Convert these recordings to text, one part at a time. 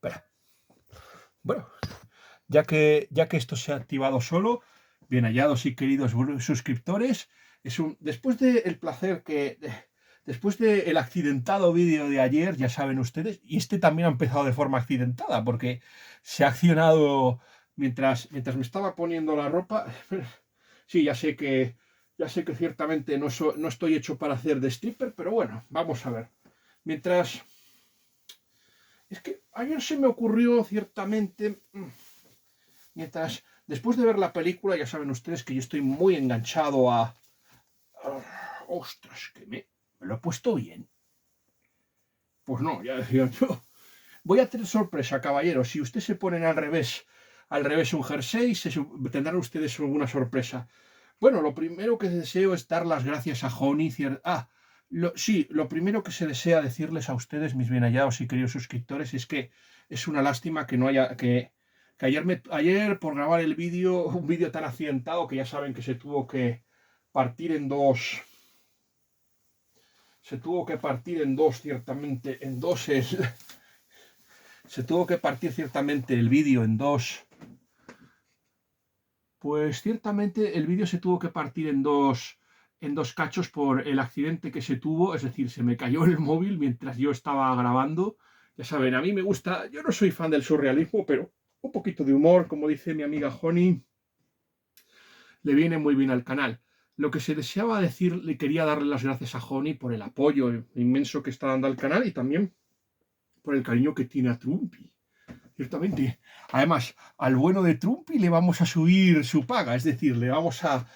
Espera. Bueno, ya que esto se ha activado solo, bien hallados y queridos suscriptores, después del placer después del accidentado vídeo de ayer, ya saben ustedes, y este también ha empezado de forma accidentada, porque se ha accionado mientras me estaba poniendo la ropa. Sí, ya sé que ciertamente no estoy hecho para hacer de stripper, pero bueno, vamos a ver. Es que ayer se me ocurrió ciertamente, después de ver la película, ya saben ustedes que yo estoy muy enganchado ostras, que me lo he puesto bien. Pues no, ya decía yo. Voy a tener sorpresa, caballeros. Si ustedes se ponen al revés un jersey, tendrán ustedes alguna sorpresa. Bueno, lo primero que deseo es dar las gracias a Honey. Lo primero que se desea decirles a ustedes, mis bien hallados y queridos suscriptores, es que es una lástima que no haya, que ayer por grabar el vídeo, un vídeo tan accidentado que ya saben que se tuvo que partir en dos. Se tuvo que partir en dos, ciertamente, se tuvo que partir ciertamente el vídeo en dos. Pues ciertamente el vídeo se tuvo que partir en dos cachos por el accidente que se tuvo, es decir, se me cayó el móvil mientras yo estaba grabando. Ya saben, a mí me gusta, yo no soy fan del surrealismo, pero un poquito de humor, como dice mi amiga Honey, le viene muy bien al canal. Lo que se deseaba decir, le quería darle las gracias a Honey por el apoyo inmenso que está dando al canal y también por el cariño que tiene a Trumpy. Ciertamente. Además, al bueno de Trumpy le vamos a subir su paga, es decir, le vamos a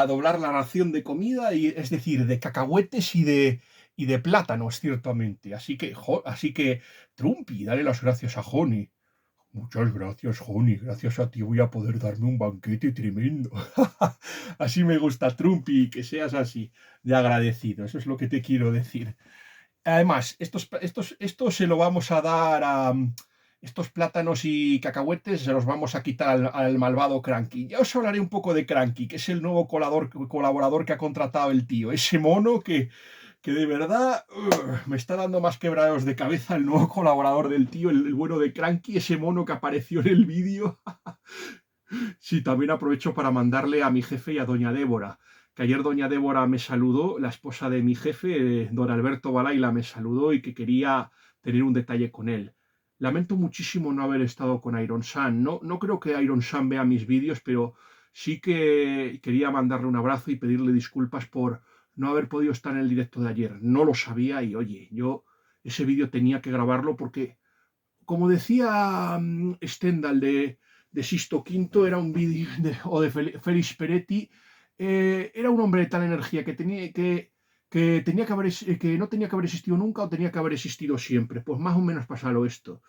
doblar la ración de comida, es decir, de cacahuetes y de plátanos, ciertamente. Así que Trumpy, dale las gracias a Honey. Muchas gracias, Honey. Gracias a ti voy a poder darme un banquete tremendo. Así me gusta, Trumpy, que seas así de agradecido. Eso es lo que te quiero decir. Además, esto se lo vamos a dar a estos plátanos y cacahuetes, se los vamos a quitar al malvado Cranky. Ya os hablaré un poco de Cranky, que es el nuevo colaborador que ha contratado el tío. Ese mono que de verdad me está dando más quebraderos de cabeza el nuevo colaborador del tío, el bueno de Cranky, ese mono que apareció en el vídeo. Sí, también aprovecho para mandarle a mi jefe y a doña Débora, que ayer doña Débora me saludó, la esposa de mi jefe, don Alberto Balaila, me saludó y que quería tener un detalle con él. Lamento muchísimo no haber estado con Iron Sun. No creo que Iron Sun vea mis vídeos, pero sí que quería mandarle un abrazo y pedirle disculpas por no haber podido estar en el directo de ayer. No lo sabía y oye, yo ese vídeo tenía que grabarlo porque, como decía Stendhal de Sisto V, era un vídeo o de Félix Peretti, era un hombre de tal energía que no tenía que haber existido nunca o tenía que haber existido siempre. Pues más o menos pasó esto.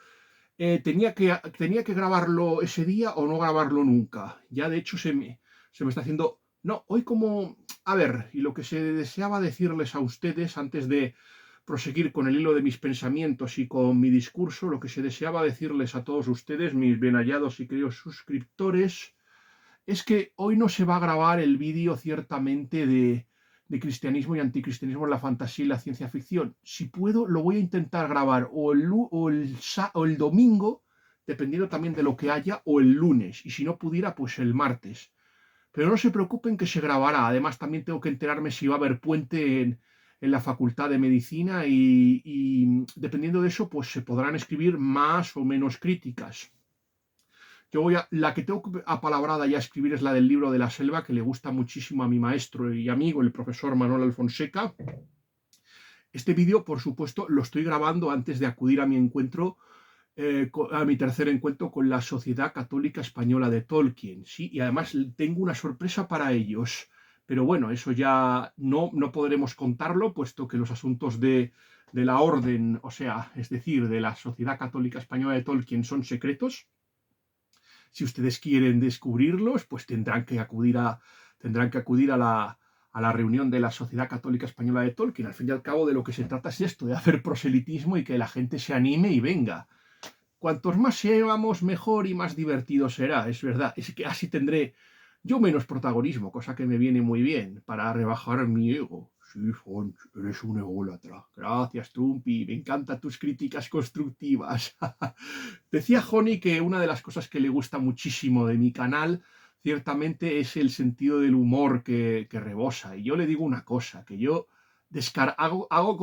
Tenía que grabarlo ese día o no grabarlo nunca. Ya de hecho se me está haciendo. No, hoy como. A ver, y lo que se deseaba decirles a ustedes antes de proseguir con el hilo de mis pensamientos y con mi discurso, lo que se deseaba decirles a todos ustedes, mis bien hallados y queridos suscriptores, es que hoy no se va a grabar el vídeo ciertamente de cristianismo y anticristianismo en la fantasía y la ciencia ficción. Si puedo, lo voy a intentar grabar o el domingo, dependiendo también de lo que haya, o el lunes, y si no pudiera, pues el martes. Pero no se preocupen que se grabará. Además, también tengo que enterarme si va a haber puente en la Facultad de Medicina y dependiendo de eso, pues se podrán escribir más o menos críticas. La que tengo apalabrada ya a escribir es la del libro de la selva, que le gusta muchísimo a mi maestro y amigo, el profesor Manuel Alfonseca. Este vídeo, por supuesto, lo estoy grabando antes de acudir a mi encuentro, a mi tercer encuentro con la Sociedad Católica Española de Tolkien, ¿sí? Y además tengo una sorpresa para ellos. Pero bueno, eso ya no podremos contarlo, puesto que los asuntos de la orden, o sea, es decir, de la Sociedad Católica Española de Tolkien son secretos. Si ustedes quieren descubrirlos, pues tendrán que acudir a la reunión de la Sociedad Católica Española de Tolkien. Al fin y al cabo, de lo que se trata es esto, de hacer proselitismo y que la gente se anime y venga. Cuantos más seamos, mejor y más divertido será, es verdad. Es que así tendré yo menos protagonismo, cosa que me viene muy bien para rebajar mi ego. sí, Fons, eres un ególatra. Gracias, Trumpy, me encantan tus críticas constructivas. Decía Joni que una de las cosas que le gusta muchísimo de mi canal, ciertamente, es el sentido del humor que rebosa. Y yo le digo una cosa, que yo hago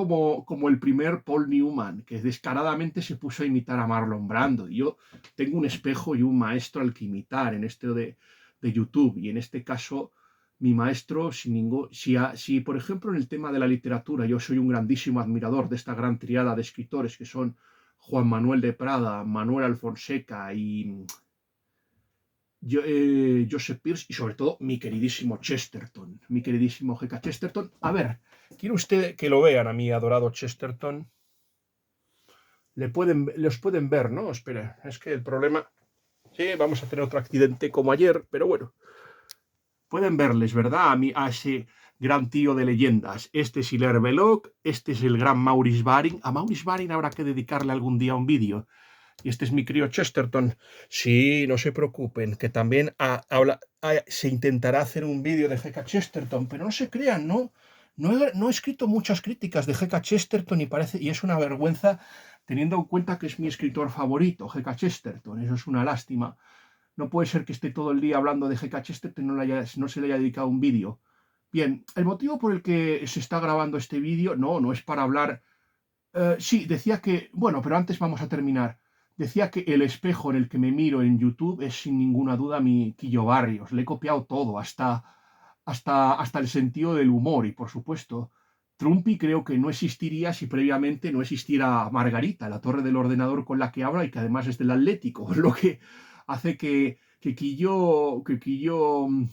como el primer Paul Newman, que descaradamente se puso a imitar a Marlon Brando. Y yo tengo un espejo y un maestro al que imitar en esto de YouTube. Y en este caso mi maestro, si por ejemplo en el tema de la literatura yo soy un grandísimo admirador de esta gran triada de escritores que son Juan Manuel de Prada, Manuel Alfonseca y Joseph Pierce y sobre todo mi queridísimo Chesterton, mi queridísimo G.K. Chesterton. A ver, ¿quiere usted que lo vean a mi adorado Chesterton? Los pueden ver, ¿no? Espera, es que el problema... Sí, vamos a tener otro accidente como ayer, pero bueno. Pueden verles, ¿verdad? A ese gran tío de leyendas. Este es Hilaire Belloc, este es el gran Maurice Baring. A Maurice Baring habrá que dedicarle algún día un vídeo. Y este es mi crío Chesterton. Sí, no se preocupen, que también se intentará hacer un vídeo de G.K. Chesterton, pero no se crean, ¿no? No he escrito muchas críticas de G.K. Chesterton y es una vergüenza teniendo en cuenta que es mi escritor favorito, G.K. Chesterton. Eso es una lástima. No puede ser que esté todo el día hablando de G.K. Chesterton y no se le haya dedicado un vídeo. Bien, el motivo por el que se está grabando este vídeo, no es para hablar... sí, decía que... Bueno, pero antes vamos a terminar. Decía que el espejo en el que me miro en YouTube es sin ninguna duda mi Quillo Barrios. Le he copiado todo, hasta el sentido del humor y, por supuesto, Trumpy creo que no existiría si previamente no existiera Margarita, la torre del ordenador con la que habla y que además es del Atlético, lo que hace que Quillo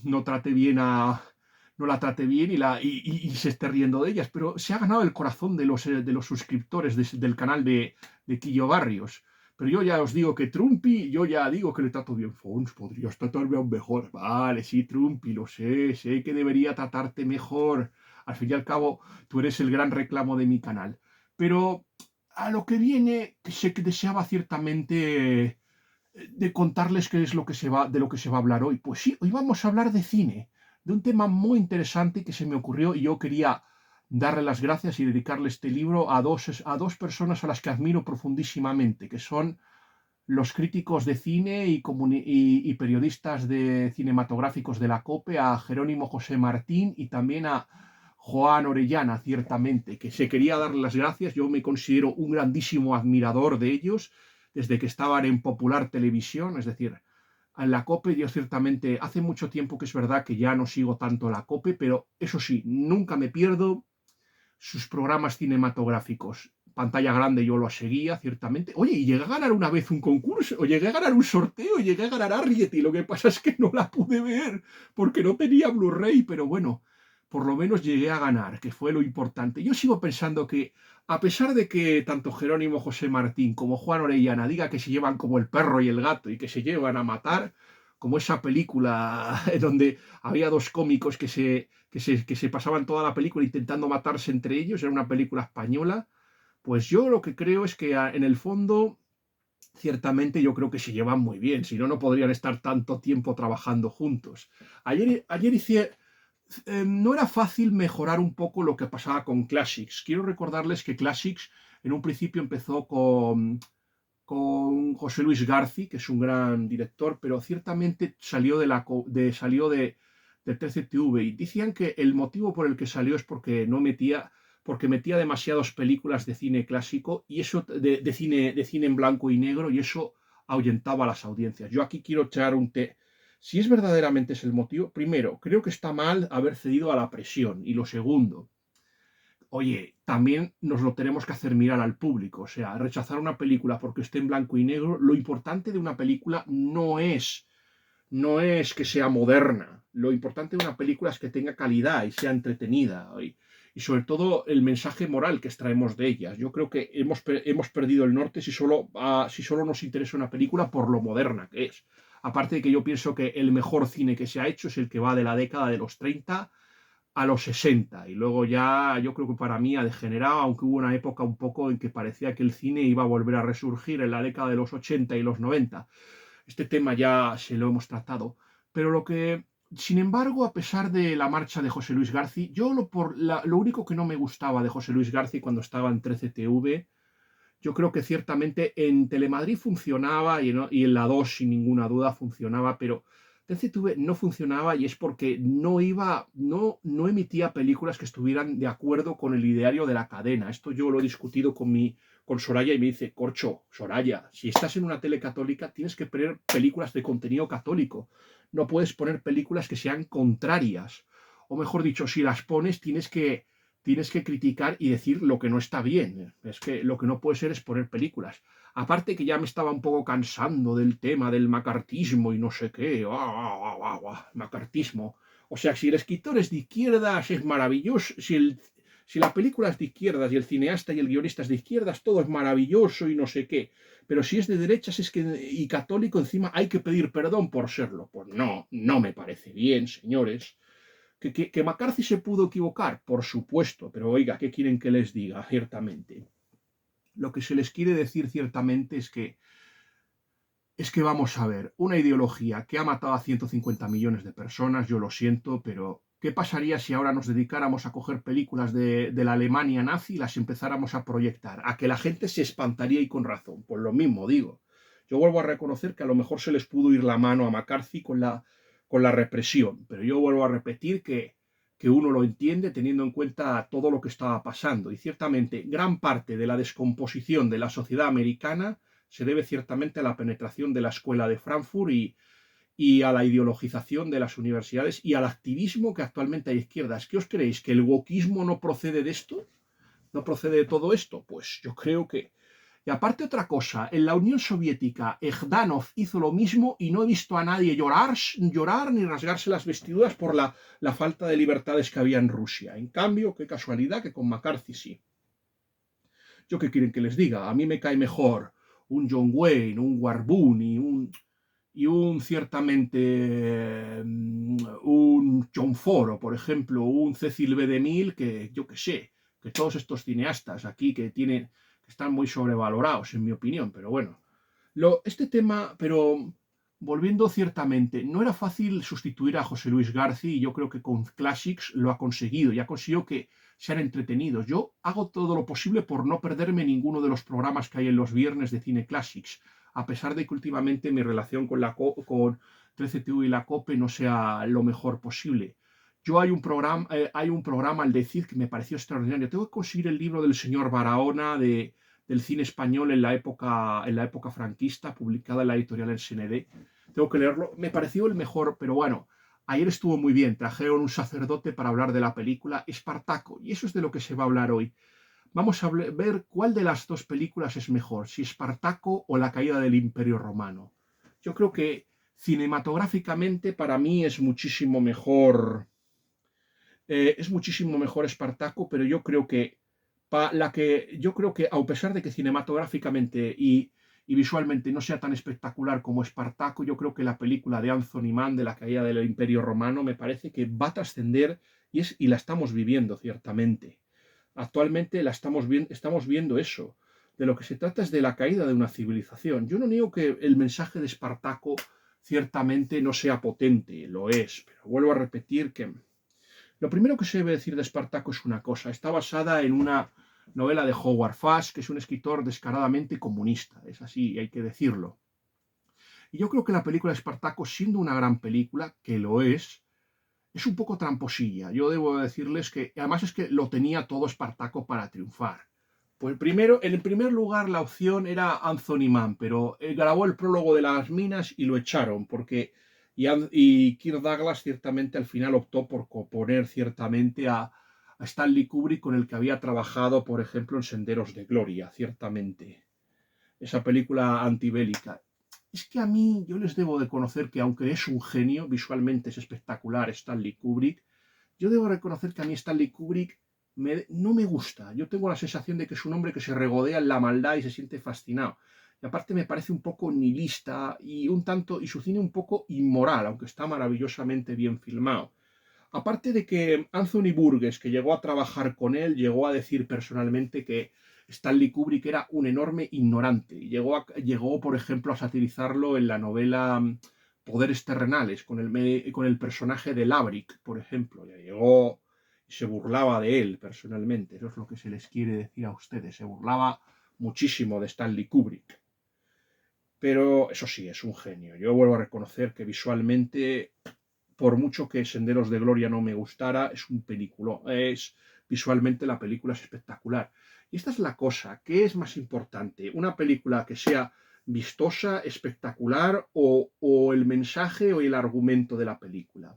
no trate bien no la trate bien y se esté riendo de ellas, pero se ha ganado el corazón de los suscriptores del canal de Quillo Barrios. Pero yo ya os digo que Trumpy, yo ya digo que le trato bien. Fons, podrías tratarme aún mejor. Vale, sí, Trumpy, lo sé que debería tratarte mejor. Al fin y al cabo, tú eres el gran reclamo de mi canal. Pero a lo que viene, que sé que deseaba ciertamente de contarles qué es de lo que se va a hablar hoy. Pues sí, hoy vamos a hablar de cine, de un tema muy interesante que se me ocurrió y yo quería darle las gracias y dedicarle este libro a dos personas a las que admiro profundísimamente, que son los críticos de cine y periodistas cinematográficos de la COPE, a Jerónimo José Martín y también a Joan Orellana, ciertamente, que se quería darle las gracias. Yo me considero un grandísimo admirador de ellos desde que estaban en Popular Televisión, es decir, en la COPE. Yo ciertamente hace mucho tiempo que es verdad que ya no sigo tanto la COPE, pero eso sí, nunca me pierdo sus programas cinematográficos. Pantalla grande yo lo seguía, ciertamente. Oye, y llegué a ganar una vez un concurso, o llegué a ganar un sorteo, llegué a ganar Arrietty. Lo que pasa es que no la pude ver porque no tenía Blu-ray, pero bueno, por lo menos llegué a ganar, que fue lo importante. Yo sigo pensando que, a pesar de que tanto Jerónimo José Martín como Juan Orellana diga que se llevan como el perro y el gato y que se llevan a matar, como esa película donde había dos cómicos que se pasaban toda la película intentando matarse entre ellos, era una película española, pues yo lo que creo es que en el fondo, ciertamente yo creo que se llevan muy bien, si no, no podrían estar tanto tiempo trabajando juntos. Ayer no era fácil mejorar un poco lo que pasaba con Classics. Quiero recordarles que Classics en un principio empezó con José Luis Garci, que es un gran director, pero ciertamente salió de 13TV y decían que el motivo por el que salió es porque metía demasiadas películas de cine clásico y eso de cine en blanco y negro y eso ahuyentaba a las audiencias. Yo aquí quiero echar un té. Si es verdaderamente es el motivo, primero, creo que está mal haber cedido a la presión y lo segundo, oye, también nos lo tenemos que hacer mirar al público. O sea, rechazar una película porque esté en blanco y negro, lo importante de una película no es que sea moderna. Lo importante de una película es que tenga calidad y sea entretenida. Y sobre todo el mensaje moral que extraemos de ellas. Yo creo que hemos perdido el norte si solo nos interesa una película por lo moderna que es. Aparte de que yo pienso que el mejor cine que se ha hecho es el que va de la década de los 30 a los 60 y luego ya yo creo que para mí ha degenerado, aunque hubo una época un poco en que parecía que el cine iba a volver a resurgir en la década de los 80 y los 90. Este tema ya se lo hemos tratado, pero Sin embargo, a pesar de la marcha de José Luis García, lo único que no me gustaba de José Luis García cuando estaba en 13TV, yo creo que ciertamente en Telemadrid funcionaba y en la 2 sin ninguna duda funcionaba, pero 13TV no funcionaba y es porque no emitía películas que estuvieran de acuerdo con el ideario de la cadena. Esto yo lo he discutido con Soraya y me dice, Corcho, Soraya, si estás en una tele católica tienes que poner películas de contenido católico. No puedes poner películas que sean contrarias. O mejor dicho, si las pones tienes que criticar y decir lo que no está bien. Es que lo que no puede ser es poner películas. Aparte que ya me estaba un poco cansando del tema del macartismo y no sé qué. Macartismo. O sea, si el escritor es de izquierdas es maravilloso. Si la película es de izquierdas y el cineasta y el guionista es de izquierdas, todo es maravilloso y no sé qué. Pero si es de derechas y católico, encima hay que pedir perdón por serlo. Pues no, no me parece bien, señores. ¿Que McCarthy se pudo equivocar? Por supuesto, pero oiga, ¿qué quieren que les diga? Ciertamente. Lo que se les quiere decir ciertamente es que vamos a ver, una ideología que ha matado a 150 millones de personas, yo lo siento, pero ¿qué pasaría si ahora nos dedicáramos a coger películas de la Alemania nazi y las empezáramos a proyectar? A que la gente se espantaría y con razón. Pues lo mismo digo. Yo vuelvo a reconocer que a lo mejor se les pudo ir la mano a McCarthy con la represión, pero yo vuelvo a repetir que uno lo entiende teniendo en cuenta todo lo que estaba pasando. Y ciertamente gran parte de la descomposición de la sociedad americana se debe ciertamente a la penetración de la escuela de Frankfurt y a la ideologización de las universidades y al activismo que actualmente hay a izquierdas. ¿Qué os creéis? ¿Que el wokismo no procede de esto? ¿No procede de todo esto? Pues yo creo que... Y aparte otra cosa, en la Unión Soviética, Ejdanov hizo lo mismo y no he visto a nadie llorar ni rasgarse las vestiduras por la falta de libertades que había en Rusia. En cambio, qué casualidad que con McCarthy sí. ¿Yo qué quieren que les diga? A mí me cae mejor un John Wayne, un Warburton y un ciertamente un John Ford, o por ejemplo, un Cecil B. DeMille, que yo qué sé, que todos estos cineastas aquí que están muy sobrevalorados, en mi opinión, pero bueno. Este tema, pero volviendo ciertamente, no era fácil sustituir a José Luis García y yo creo que con Classics lo ha conseguido y ha conseguido que sean entretenidos. Yo hago todo lo posible por no perderme ninguno de los programas que hay en los viernes de Cine Classics, a pesar de que últimamente mi relación con 13TV y la COPE no sea lo mejor posible. Hay un programa al decir que me pareció extraordinario. Tengo que conseguir el libro del señor Barahona del cine español en la época franquista, publicada en la editorial SND. Tengo que leerlo. Me pareció el mejor, pero bueno, ayer estuvo muy bien. Trajeron un sacerdote para hablar de la película Espartaco, y eso es de lo que se va a hablar hoy. Vamos a ver cuál de las dos películas es mejor, si Espartaco o la caída del Imperio Romano. Yo creo que cinematográficamente para mí es muchísimo mejor Espartaco, pero yo creo que a pesar de que cinematográficamente y visualmente no sea tan espectacular como Espartaco, yo creo que la película de Anthony Mann de la caída del Imperio Romano me parece que va a trascender y la estamos viviendo ciertamente. Actualmente estamos viendo eso. De lo que se trata es de la caída de una civilización. Yo no niego que el mensaje de Espartaco ciertamente no sea potente, lo es, pero vuelvo a repetir que lo primero que se debe decir de Espartaco es una cosa. Está basada en una novela de Howard Fast, que es un escritor descaradamente comunista. Es así, hay que decirlo. Y yo creo que la película de Espartaco, siendo una gran película, que lo es un poco tramposilla. Yo debo decirles que, además es que lo tenía todo Espartaco para triunfar. Pues primero, en el primer lugar, la opción era Anthony Mann, pero grabó el prólogo de las minas y lo echaron, y Kirk Douglas ciertamente al final optó por poner ciertamente a Stanley Kubrick, con el que había trabajado, por ejemplo, en Senderos de Gloria, ciertamente. Esa película antibélica. Es que a mí, yo les debo de conocer que aunque es un genio, visualmente es espectacular Stanley Kubrick, yo debo reconocer que a mí Stanley Kubrick no me gusta. Yo tengo la sensación de que es un hombre que se regodea en la maldad y se siente fascinado. Y aparte me parece un poco nihilista y su cine un poco inmoral, aunque está maravillosamente bien filmado. Aparte de que Anthony Burgess, que llegó a trabajar con él, llegó a decir personalmente que Stanley Kubrick era un enorme ignorante. Llegó, por ejemplo, a satirizarlo en la novela poderes terrenales, con el personaje de Laverick, por ejemplo. Ya llegó y se burlaba de él personalmente. Eso es lo que se les quiere decir a ustedes. Se burlaba muchísimo de Stanley Kubrick. Pero eso sí, es un genio. Yo vuelvo a reconocer que visualmente, por mucho que Senderos de Gloria no me gustara, es un película. Visualmente la película es espectacular. Y esta es la cosa, ¿qué es más importante? ¿Una película que sea vistosa, espectacular o el mensaje o el argumento de la película?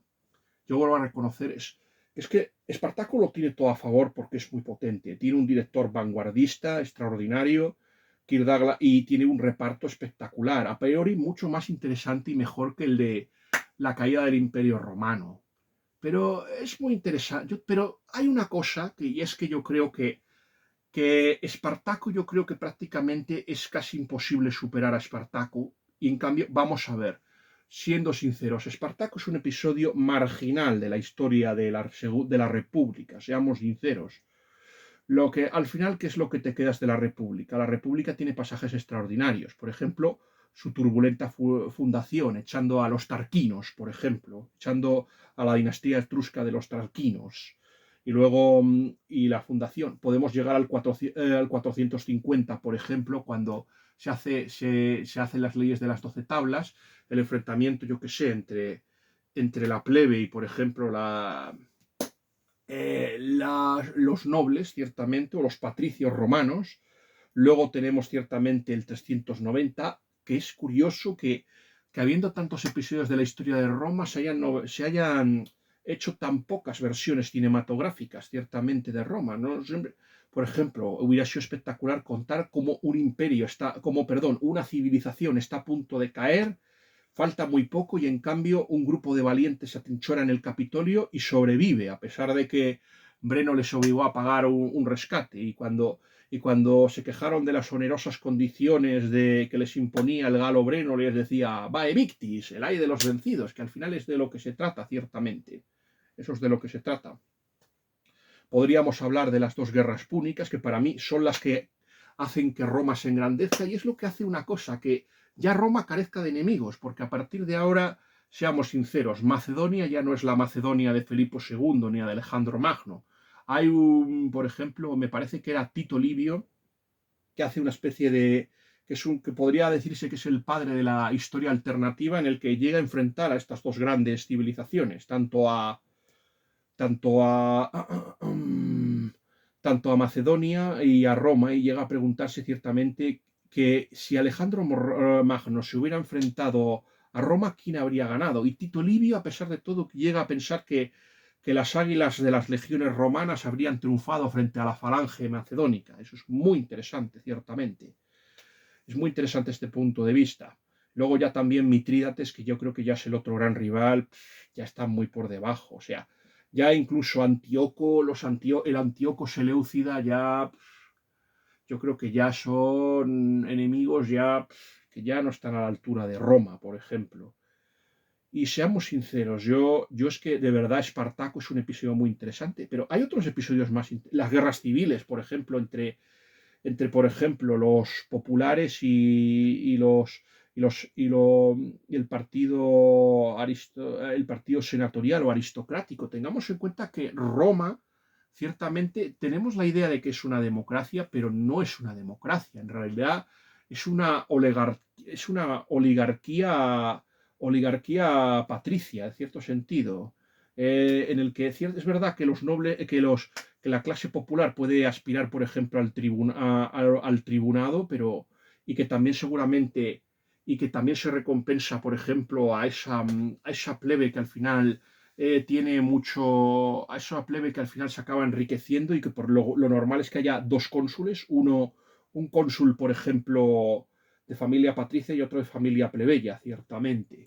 Yo vuelvo a reconocer es que Espartaco lo tiene todo a favor porque es muy potente. Tiene un director vanguardista, extraordinario, Kirk Douglas, y tiene un reparto espectacular. A priori mucho más interesante y mejor que el de La caída del Imperio Romano. Pero es muy interesante. Pero hay una cosa y es que yo creo que Espartaco yo creo que prácticamente es casi imposible superar a Espartaco. Y en cambio, vamos a ver, siendo sinceros, Espartaco es un episodio marginal de la historia de la República, seamos sinceros. Lo que, al final, ¿qué es lo que te quedas de la República? La República tiene pasajes extraordinarios. Por ejemplo, su turbulenta fundación, echando a los tarquinos, por ejemplo, echando a la dinastía etrusca de los tarquinos. Y luego, y la fundación. Podemos llegar al 450, por ejemplo, cuando se hacen las leyes de las 12 tablas, el enfrentamiento, yo que sé, entre la plebe y, por ejemplo, los nobles, ciertamente, o los patricios romanos. Luego tenemos ciertamente el 390, que es curioso que habiendo tantos episodios de la historia de Roma se hayan hecho tan pocas versiones cinematográficas, ciertamente, de Roma, ¿no? Por ejemplo, hubiera sido espectacular contar cómo un imperio está, como, perdón, una civilización está a punto de caer, falta muy poco y en cambio un grupo de valientes se atrinchora en el Capitolio y sobrevive, a pesar de que Breno les obligó a pagar un rescate. Y cuando se quejaron de las onerosas condiciones que les imponía el galo Breno, les decía, vae victis, el ay de los vencidos, que al final es de lo que se trata, ciertamente. Eso es de lo que se trata. Podríamos hablar de las dos guerras púnicas, que para mí son las que hacen que Roma se engrandezca, y es lo que hace una cosa, que ya Roma carezca de enemigos, porque a partir de ahora, seamos sinceros, Macedonia ya no es la Macedonia de Felipe II ni la de Alejandro Magno. Hay por ejemplo, me parece que era Tito Livio, que hace una especie de, que podría decirse que es el padre de la historia alternativa, en el que llega a enfrentar a estas dos grandes civilizaciones, tanto a, tanto a Macedonia y a Roma, y llega a preguntarse ciertamente que si Alejandro Magno se hubiera enfrentado a Roma, ¿quién habría ganado? Y Tito Livio, a pesar de todo, llega a pensar que las águilas de las legiones romanas habrían triunfado frente a la falange macedónica. Eso es muy interesante, ciertamente. Es muy interesante este punto de vista. Luego ya también Mitrídates, que yo creo que ya es el otro gran rival, ya está muy por debajo. O sea, ya incluso Antíoco, el Antíoco Seleucida ya, yo creo que ya son enemigos ya que ya no están a la altura de Roma, por ejemplo. Y seamos sinceros, yo es que de verdad Espartaco es un episodio muy interesante, pero hay otros episodios más, las guerras civiles, por ejemplo, por ejemplo, los populares y el partido senatorial o aristocrático. Tengamos en cuenta que Roma, ciertamente, tenemos la idea de que es una democracia, pero no es una democracia. En realidad es una oligarquía patricia, en cierto sentido, en el que es verdad que los nobles, que la clase popular puede aspirar, por ejemplo, al tribunado, pero y que también seguramente y que también se recompensa, por ejemplo, a esa plebe que al final tiene mucho, a esa plebe que al final se acaba enriqueciendo y que por lo normal es que haya dos cónsules, un cónsul, por ejemplo, de familia patricia y otro de familia plebeya, ciertamente.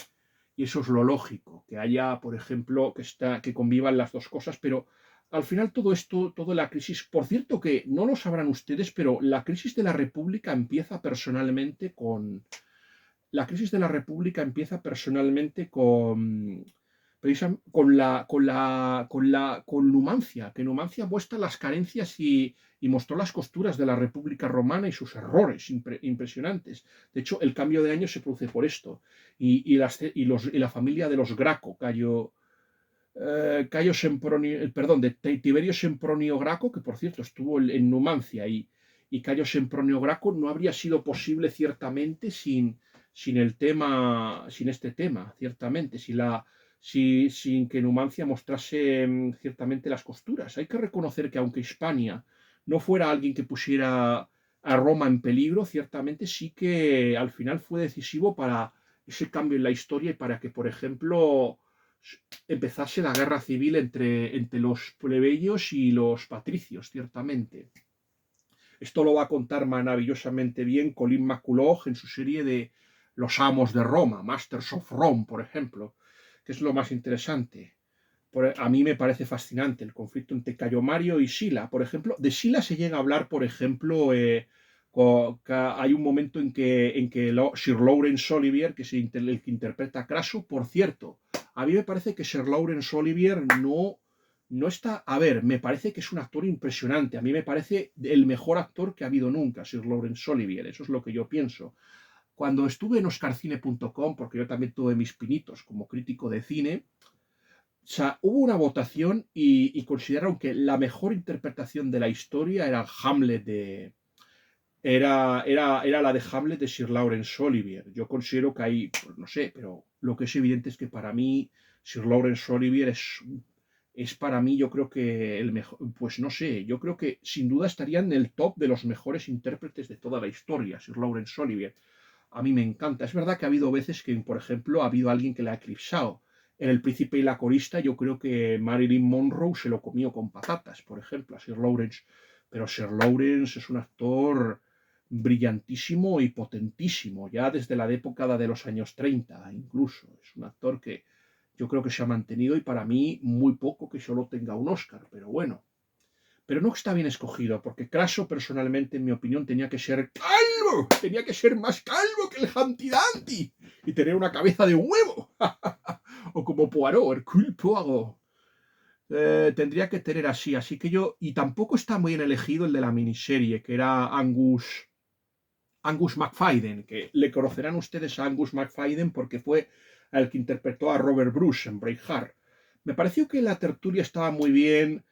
Y eso es lo lógico, que haya, por ejemplo, que convivan las dos cosas, pero al final todo esto, toda la crisis, por cierto que no lo sabrán ustedes, pero la crisis de la República empieza personalmente con... La crisis de la República empieza personalmente con Numancia, que Numancia muestra las carencias y mostró las costuras de la República Romana y sus errores impresionantes. De hecho, el cambio de año se produce por esto. Y la familia de los Graco, Cayo Sempronio, perdón, de Tiberio Sempronio Graco, que por cierto estuvo en Numancia, y Cayo Sempronio Graco no habría sido posible ciertamente sin este tema, ciertamente, sin que Numancia mostrase ciertamente las costuras. Hay que reconocer que aunque Hispania no fuera alguien que pusiera a Roma en peligro, ciertamente sí que al final fue decisivo para ese cambio en la historia y para que, por ejemplo, empezase la guerra civil entre los plebeyos y los patricios, ciertamente. Esto lo va a contar maravillosamente bien Colin McCullough en su serie de Los Amos de Roma, Masters of Rome, por ejemplo, que es lo más interesante. A mí me parece fascinante el conflicto entre Cayo Mario y Sila. Por ejemplo, de Sila se llega a hablar, por ejemplo, hay un momento en que Sir Laurence Olivier, que es el que interpreta a Craso, por cierto, a mí me parece que Sir Laurence Olivier no está. A ver, me parece que es un actor impresionante. A mí me parece el mejor actor que ha habido nunca, Sir Laurence Olivier. Eso es lo que yo pienso. Cuando estuve en oscarcine.com, porque yo también tuve mis pinitos como crítico de cine, o sea, hubo una votación y consideraron que la mejor interpretación de la historia era Hamlet era la de Hamlet de Sir Laurence Olivier. Yo considero que hay, pues no sé, pero lo que es evidente es que para mí Sir Laurence Olivier es para mí, yo creo que el mejor, pues no sé, yo creo que sin duda estaría en el top de los mejores intérpretes de toda la historia, Sir Laurence Olivier. A mí me encanta. Es verdad que ha habido veces que, por ejemplo, ha habido alguien que le ha eclipsado. En El Príncipe y la Corista, yo creo que Marilyn Monroe se lo comió con patatas, por ejemplo, a Sir Lawrence. Pero Sir Lawrence es un actor brillantísimo y potentísimo, ya desde la época de los años 30, incluso. Es un actor que yo creo que se ha mantenido y para mí muy poco que solo tenga un Oscar, pero bueno. Pero no está bien escogido, porque Craso, personalmente, en mi opinión, tenía que ser calvo, tenía que ser más calvo que el Humpty Dumpty y tener una cabeza de huevo. O como Poirot, Hercule Poirot. Tendría que tener así que y tampoco está muy bien elegido el de la miniserie, que era Angus McFadden, que le conocerán ustedes a Angus McFadden porque fue el que interpretó a Robert Bruce en Braveheart. Me pareció que la tertulia estaba muy bien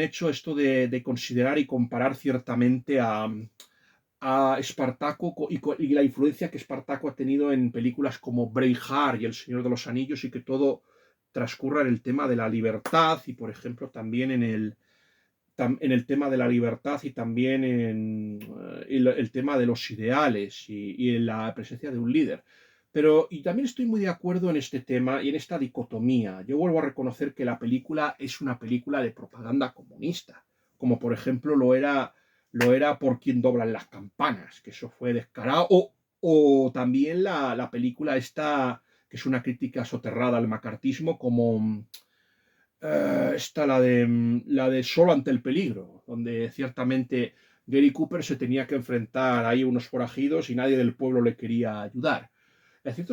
hecho esto de considerar y comparar ciertamente a Espartaco y la influencia que Espartaco ha tenido en películas como Braveheart y El Señor de los Anillos y que todo transcurra en el tema de la libertad y, por ejemplo, también en el tema de la libertad y también en el tema de los ideales y en la presencia de un líder. Y también estoy muy de acuerdo en este tema y en esta dicotomía. Yo vuelvo a reconocer que la película es una película de propaganda comunista, como por ejemplo lo era Por quien doblan las campanas, que eso fue descarado, o también la película esta, que es una crítica soterrada al macartismo, como está la de Solo ante el peligro, donde ciertamente Gary Cooper se tenía que enfrentar ahí a unos forajidos y nadie del pueblo le quería ayudar. Es cierto,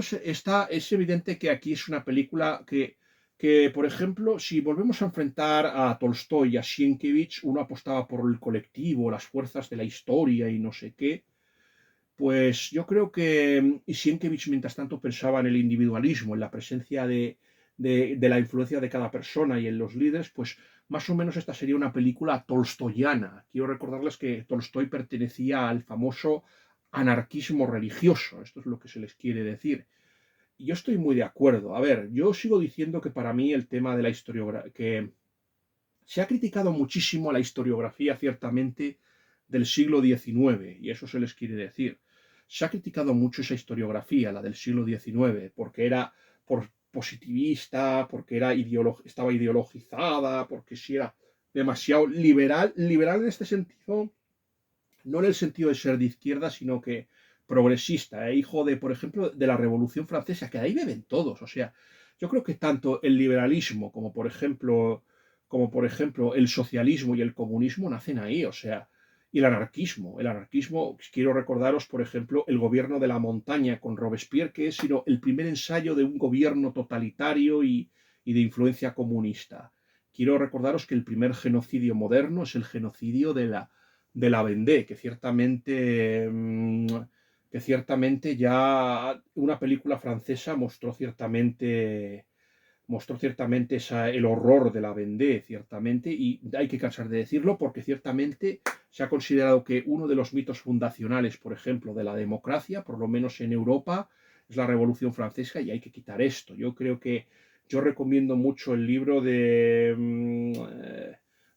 es evidente que aquí es una película que, por ejemplo, si volvemos a enfrentar a Tolstoy y a Sienkiewicz, uno apostaba por el colectivo, las fuerzas de la historia y no sé qué, pues yo creo que y Sienkiewicz, mientras tanto, pensaba en el individualismo, en la presencia de la influencia de cada persona y en los líderes, pues más o menos esta sería una película tolstoyana. Quiero recordarles que Tolstoy pertenecía al famoso anarquismo religioso, esto es lo que se les quiere decir. Y yo estoy muy de acuerdo. A ver, yo sigo diciendo que para mí el tema de la historiografía, que se ha criticado muchísimo la historiografía, ciertamente, del siglo XIX, y eso se les quiere decir. Se ha criticado mucho esa historiografía, la del siglo XIX, porque era positivista, porque estaba ideologizada, porque si era demasiado liberal. Liberal en este sentido, no en el sentido de ser de izquierda, sino que progresista, hijo de, por ejemplo, de la Revolución Francesa, que de ahí beben todos. O sea, yo creo que tanto el liberalismo como por ejemplo el socialismo y el comunismo nacen ahí. O sea, y el anarquismo. El anarquismo, quiero recordaros, por ejemplo, el gobierno de la montaña con Robespierre, que es sino el primer ensayo de un gobierno totalitario y de influencia comunista. Quiero recordaros que el primer genocidio moderno es el genocidio de la Vendée, que ciertamente ya una película francesa mostró ciertamente el horror de la Vendée, ciertamente, y hay que cansar de decirlo porque ciertamente se ha considerado que uno de los mitos fundacionales, por ejemplo, de la democracia, por lo menos en Europa, es la Revolución Francesa y hay que quitar esto. Yo recomiendo mucho el libro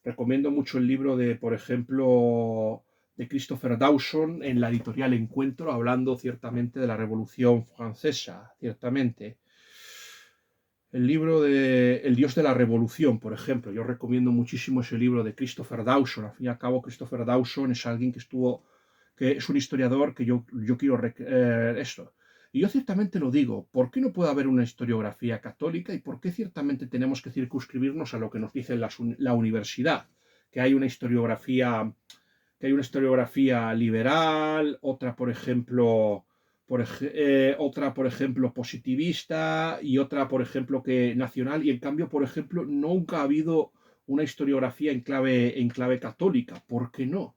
recomiendo mucho el libro de, por ejemplo, de Christopher Dawson en la editorial Encuentro, hablando ciertamente de la Revolución Francesa, ciertamente. El libro de El Dios de la Revolución, por ejemplo. Yo recomiendo muchísimo ese libro de Christopher Dawson. Al fin y al cabo, Christopher Dawson es alguien que es un historiador que yo quiero esto. Y yo ciertamente lo digo, ¿por qué no puede haber una historiografía católica y por qué ciertamente tenemos que circunscribirnos a lo que nos dice la universidad? Que hay una historiografía liberal, otra, por ejemplo, positivista y otra, por ejemplo, que nacional. Y en cambio, por ejemplo, nunca ha habido una historiografía en clave católica. ¿Por qué no?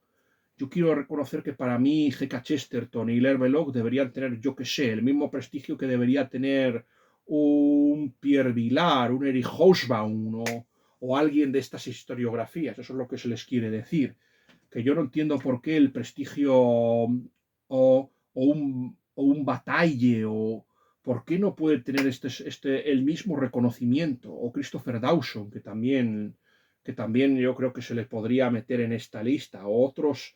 Yo quiero reconocer que para mí G.K. Chesterton y Hilaire Belloc deberían tener, yo que sé, el mismo prestigio que debería tener un Pierre Vilar, un Erich Hobsbawm o alguien de estas historiografías. Eso es lo que se les quiere decir. Que yo no entiendo por qué el prestigio o un Bataille o por qué no puede tener el mismo reconocimiento o Christopher Dawson que también yo creo que se le podría meter en esta lista o otros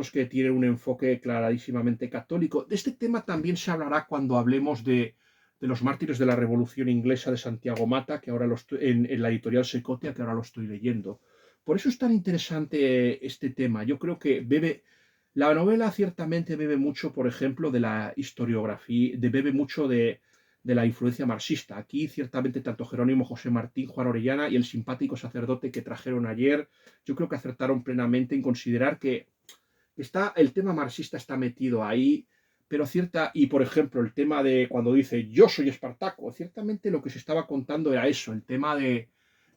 que tienen un enfoque clarísimamente católico. De este tema también se hablará cuando hablemos de los mártires de la Revolución Inglesa de Santiago Mata, que ahora en la editorial Secotia, que ahora lo estoy leyendo. Por eso es tan interesante este tema. Yo creo que la novela ciertamente bebe mucho, por ejemplo, de la historiografía, bebe mucho de la influencia marxista. Aquí ciertamente tanto Jerónimo José Martín, Juan Orellana y el simpático sacerdote que trajeron ayer, yo creo que acertaron plenamente en considerar que el tema marxista está metido ahí, pero y por ejemplo, el tema de cuando dice yo soy Espartaco, ciertamente lo que se estaba contando era eso, el tema de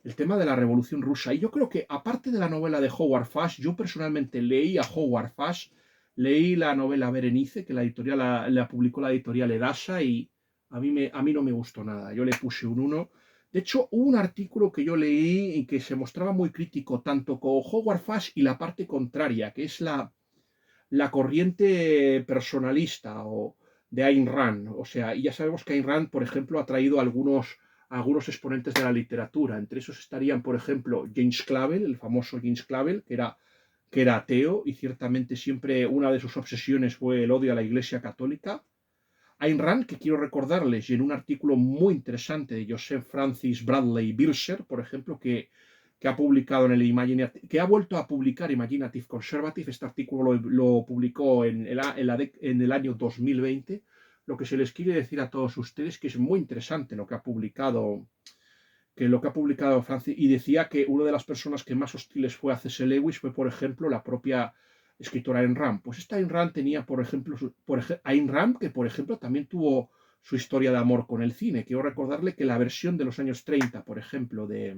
la Revolución Rusa. Y yo creo que, aparte de la novela de Howard Fast, yo personalmente leí a Howard Fast, leí la novela Berenice, que la publicó la editorial Edasa, y a mí no me gustó nada. Yo le puse un 1. De hecho, hubo un artículo que yo leí y que se mostraba muy crítico tanto con Howard Fast y la parte contraria, que es la corriente personalista de Ayn Rand. O sea, y ya sabemos que Ayn Rand, por ejemplo, ha traído algunos exponentes de la literatura. Entre esos estarían, por ejemplo, James Clavell, el famoso James Clavell, que era ateo y ciertamente siempre una de sus obsesiones fue el odio a la Iglesia Católica. Ayn Rand, que quiero recordarles, y en un artículo muy interesante de Joseph Francis Bradley Bilser, por ejemplo, que ha publicado que ha vuelto a publicar Imaginative Conservative. Este artículo lo publicó en el año 2020. Lo que se les quiere decir a todos ustedes que es muy interesante lo que ha publicado Francis, y decía que una de las personas que más hostiles fue a C.S. Lewis fue, por ejemplo, la propia escritora Ayn Rand. Pues esta Ayn Rand tenía, por ejemplo, Ayn Rand, que por ejemplo también tuvo su historia de amor con el cine. Quiero recordarle que la versión de los años 30, por ejemplo, de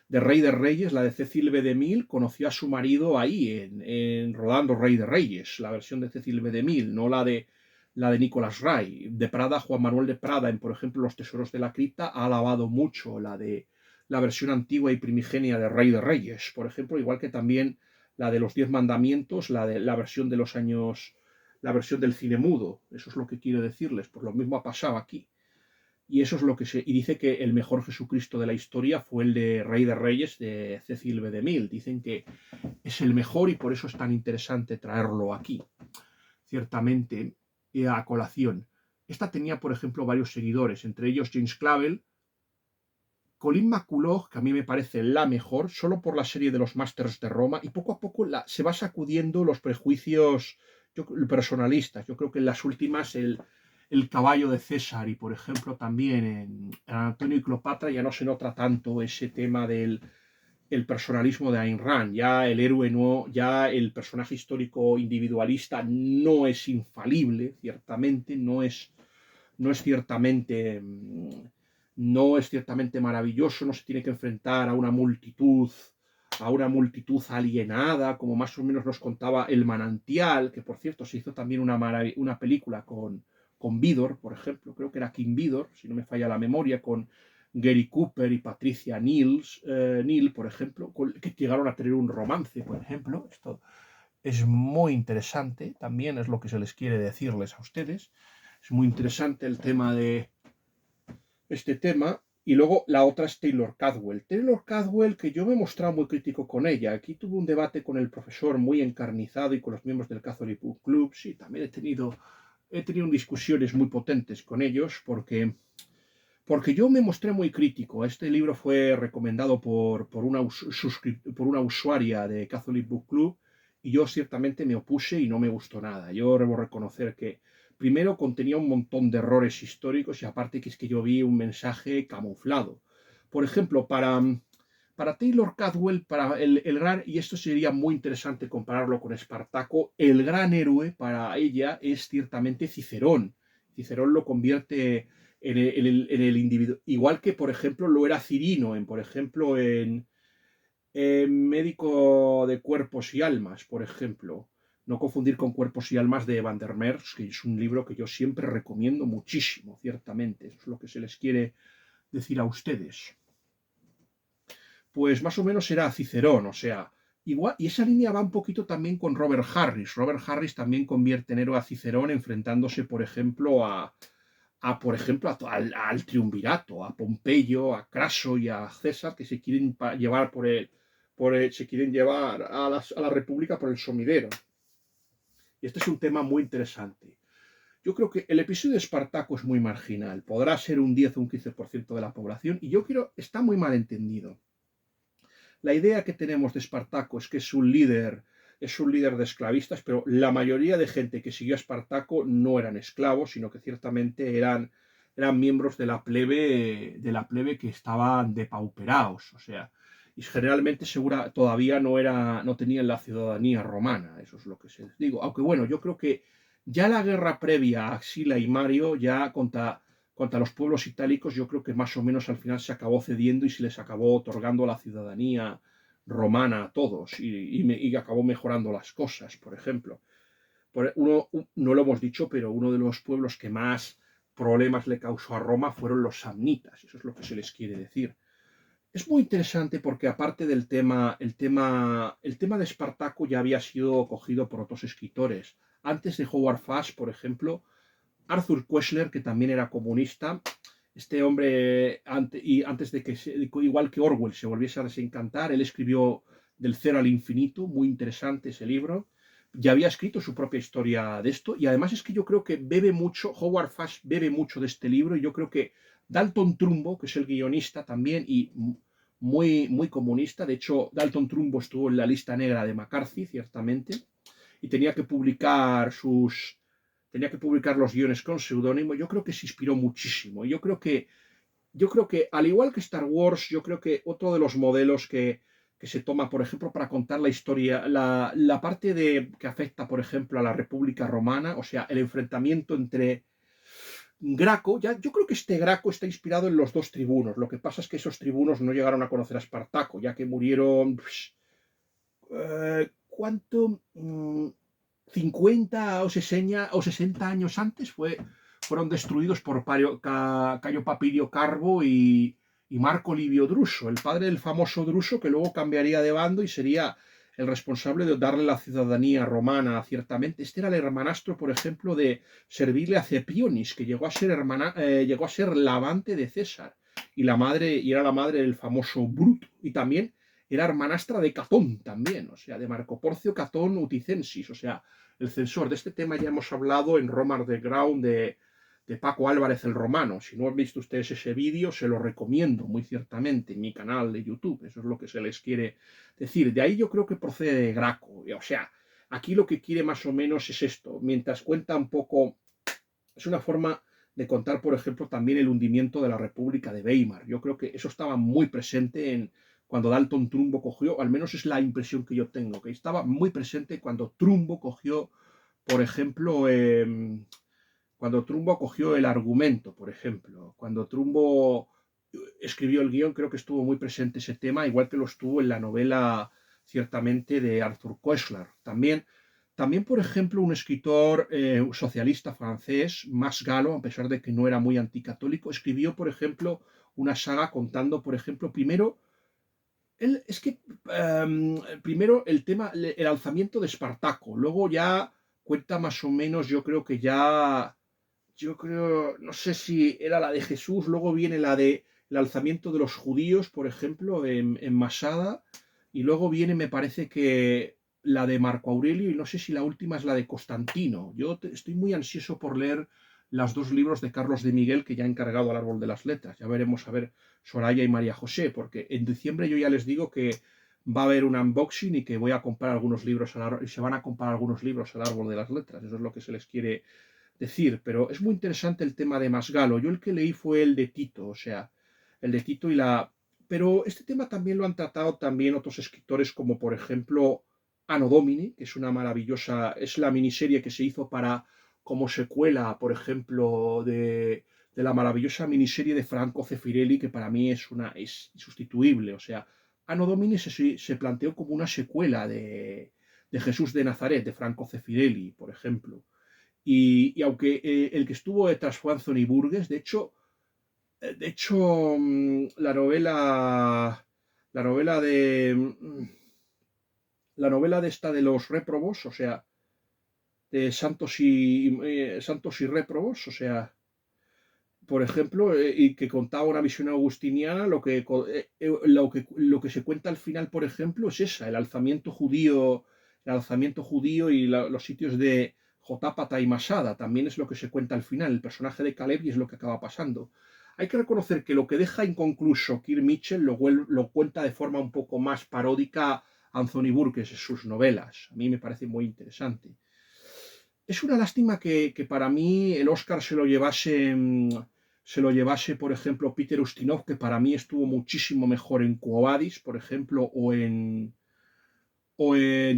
Rey de Reyes, la de Cecil B. DeMille, conoció a su marido ahí, rodando Rey de Reyes, la versión de Cecil B. DeMille, no la de Nicholas Ray. De Prada, Juan Manuel de Prada, en por ejemplo Los Tesoros de la Cripta, ha alabado mucho la versión antigua y primigenia de Rey de Reyes, por ejemplo, igual que también la de los 10 mandamientos, la versión de los años, la versión del cine mudo. Eso es lo que quiero decirles, pues lo mismo ha pasado aquí. Y eso es y dice que el mejor Jesucristo de la historia fue el de Rey de Reyes de Cecil B. DeMille. Dicen que es el mejor y por eso es tan interesante traerlo aquí. Ciertamente, a colación. Esta tenía, por ejemplo, varios seguidores, entre ellos James Clavell, Colin McCulloch, que a mí me parece la mejor, solo por la serie de los Masters de Roma, y poco a poco se va sacudiendo los prejuicios personalistas. Yo creo que en las últimas el caballo de César y, por ejemplo, también en Antonio y Cleopatra ya no se nota tanto ese tema el personalismo de Ayn Rand. Ya el héroe no, ya el personaje histórico individualista no es infalible, ciertamente, no es ciertamente maravilloso, no se tiene que enfrentar a una multitud alienada, como más o menos nos contaba El Manantial, que por cierto se hizo también una película con Vidor, por ejemplo, creo que era King Vidor, si no me falla la memoria, con Gary Cooper y Patricia Neal, por ejemplo, que llegaron a tener un romance, por ejemplo. Esto es muy interesante, también es lo que se les quiere decirles a ustedes. Es muy interesante el tema de este tema. Y luego la otra es Taylor Cadwell. Taylor Cadwell, que yo me he mostrado muy crítico con ella. Aquí tuve un debate con el profesor muy encarnizado y con los miembros del Catholic Book Club. Sí, también he tenido discusiones muy potentes con ellos porque yo me mostré muy crítico. Este libro fue recomendado por una usuaria de Catholic Book Club y yo ciertamente me opuse y no me gustó nada. Yo debo reconocer que primero contenía un montón de errores históricos y aparte que es que yo vi un mensaje camuflado. Por ejemplo, para Taylor Cadwell, para el gran, y esto sería muy interesante compararlo con Espartaco, el gran héroe para ella es ciertamente Cicerón. Cicerón lo convierte en el individuo, igual que por ejemplo lo era Cirino, por ejemplo en Médico de Cuerpos y Almas, por ejemplo. No confundir con Cuerpos y Almas de Van der Merch, que es un libro que yo siempre recomiendo muchísimo, ciertamente. Eso es lo que se les quiere decir a ustedes. Pues más o menos era Cicerón, o sea, igual, y esa línea va un poquito también con Robert Harris. Robert Harris también convierte en héroe a Cicerón enfrentándose, por ejemplo, al triunvirato, a Pompeyo, a Craso y a César, que se quieren llevar se quieren llevar a la República por el somidero. Y este es un tema muy interesante. Yo creo que el episodio de Espartaco es muy marginal. Podrá ser un 10 o un 15% de la población. Y está muy mal entendido. La idea que tenemos de Espartaco es que es un líder de esclavistas, pero la mayoría de gente que siguió a Espartaco no eran esclavos, sino que ciertamente eran miembros de la plebe que estaban depauperados, o sea, y generalmente todavía no tenían la ciudadanía romana, eso es lo que se les digo. Aunque bueno, yo creo que ya la guerra previa a Axila y Mario, ya contra los pueblos itálicos, yo creo que más o menos al final se acabó cediendo y se les acabó otorgando la ciudadanía romana a todos y acabó mejorando las cosas, por ejemplo. No lo hemos dicho, pero uno de los pueblos que más problemas le causó a Roma fueron los samnitas, eso es lo que se les quiere decir. Es muy interesante porque aparte del el tema de Espartaco ya había sido cogido por otros escritores. Antes de Howard Fast, por ejemplo, Arthur Koestler, que también era comunista, este hombre, antes de que, igual que Orwell, se volviese a desencantar, él escribió Del cero al infinito, muy interesante ese libro, ya había escrito su propia historia de esto, y además es que yo creo que Howard Fast bebe mucho de este libro, y yo creo que Dalton Trumbo, que es el guionista también, y muy, muy comunista, de hecho, Dalton Trumbo estuvo en la lista negra de McCarthy, ciertamente, y tenía que publicar los guiones con seudónimo. Yo creo que se inspiró muchísimo. Yo creo que, al igual que Star Wars, yo creo que otro de los modelos que se toma, por ejemplo, para contar la historia, la parte que afecta, por ejemplo, a la República Romana, o sea, el enfrentamiento entre Graco, yo creo que este Graco está inspirado en los dos tribunos. Lo que pasa es que esos tribunos no llegaron a conocer a Espartaco, ya que murieron. ¿Cuánto? 50 o 60 años antes fueron destruidos por Cayo Papirio Carbo y Marco Livio Druso, el padre del famoso Druso, que luego cambiaría de bando y sería el responsable de darle la ciudadanía romana, ciertamente. Este era el hermanastro, por ejemplo, de Servile a Cepionis, que llegó a ser la amante de César, y era la madre del famoso Bruto, y también era hermanastra de Catón también, o sea, de Marco Porcio Catón Uticensis, o sea, el censor. De este tema ya hemos hablado en Roma Underground de Paco Álvarez el Romano. Si no han visto ustedes ese vídeo, se lo recomiendo muy ciertamente en mi canal de YouTube. Eso es lo que se les quiere decir. De ahí yo creo que procede de Graco. O sea, aquí lo que quiere más o menos es esto. Mientras cuenta un poco, es una forma de contar, por ejemplo, también el hundimiento de la República de Weimar. Yo creo que eso estaba muy presente cuando Dalton Trumbo cogió, al menos es la impresión que yo tengo, que estaba muy presente cuando Trumbo cogió, por ejemplo, cuando Trumbo cogió el argumento, por ejemplo, cuando Trumbo escribió el guión, creo que estuvo muy presente ese tema, igual que lo estuvo en la novela, ciertamente, de Arthur Koestler. También por ejemplo, un escritor socialista francés, Mas Gallo, a pesar de que no era muy anticatólico, escribió, por ejemplo, una saga contando, por ejemplo, primero el tema, el alzamiento de Espartaco, luego ya cuenta más o menos, no sé si era la de Jesús, luego viene la de el alzamiento de los judíos, por ejemplo, en Masada, y luego viene, me parece que la de Marco Aurelio, y no sé si la última es la de Constantino. Estoy muy ansioso por leer los dos libros de Carlos de Miguel que ya ha encargado al Árbol de las Letras. Ya veremos a ver Soraya y María José, porque en diciembre yo ya les digo que va a haber un unboxing y que voy a comprar algunos libros y se van a comprar algunos libros al Árbol de las Letras. Eso es lo que se les quiere decir, pero es muy interesante el tema de Masgalo. Yo el que leí fue el de Tito, o sea, el de Tito y la... Pero este tema también lo han tratado también otros escritores como por ejemplo Anno Domini, que es una maravillosa, es la miniserie que se hizo para como secuela, por ejemplo, de la maravillosa miniserie de Franco Zeffirelli, que para mí es insustituible. O sea, Anno Domini se planteó como una secuela de Jesús de Nazaret, de Franco Zeffirelli, por ejemplo. Y aunque el que estuvo detrás fue Anthony Burgess, la novela la novela de esta de los réprobos, o sea, de Santos y réprobos, o sea, por ejemplo, y que contaba una visión agustiniana, lo que se cuenta al final, por ejemplo, es el alzamiento judío y los sitios de Jotápata y Masada, también es lo que se cuenta al final, el personaje de Caleb y es lo que acaba pasando. Hay que reconocer que lo que deja inconcluso Keir Mitchell lo cuenta de forma un poco más paródica Anthony Burgess en sus novelas. A mí me parece muy interesante. Es una lástima que para mí el Oscar se lo llevase, por ejemplo, Peter Ustinov, que para mí estuvo muchísimo mejor en Quo Vadis, por ejemplo, o en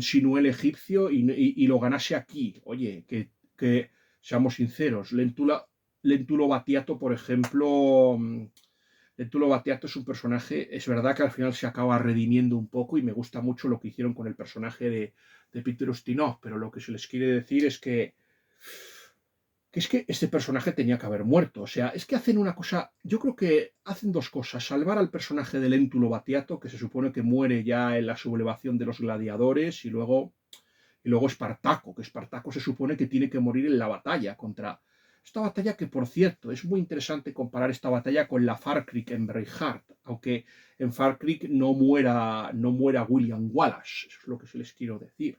Sinuel Egipcio, y lo ganase aquí. Oye, que seamos sinceros, Lentulo Batiato, por ejemplo, Lentulo Batiato es un personaje, es verdad que al final se acaba redimiendo un poco y me gusta mucho lo que hicieron con el personaje de Peter Ustinov, pero lo que se les quiere decir es que este personaje tenía que haber muerto. O sea, es que hacen una cosa, yo creo que hacen dos cosas. Salvar al personaje de Lentulo Batiato, que se supone que muere ya en la sublevación de los gladiadores, y luego Espartaco, que Espartaco se supone que tiene que morir en la batalla contra... Esta batalla que, por cierto, es muy interesante comparar esta batalla con la Far Creek en Braveheart, aunque en Far Creek no muera William Wallace, eso es lo que se les quiero decir.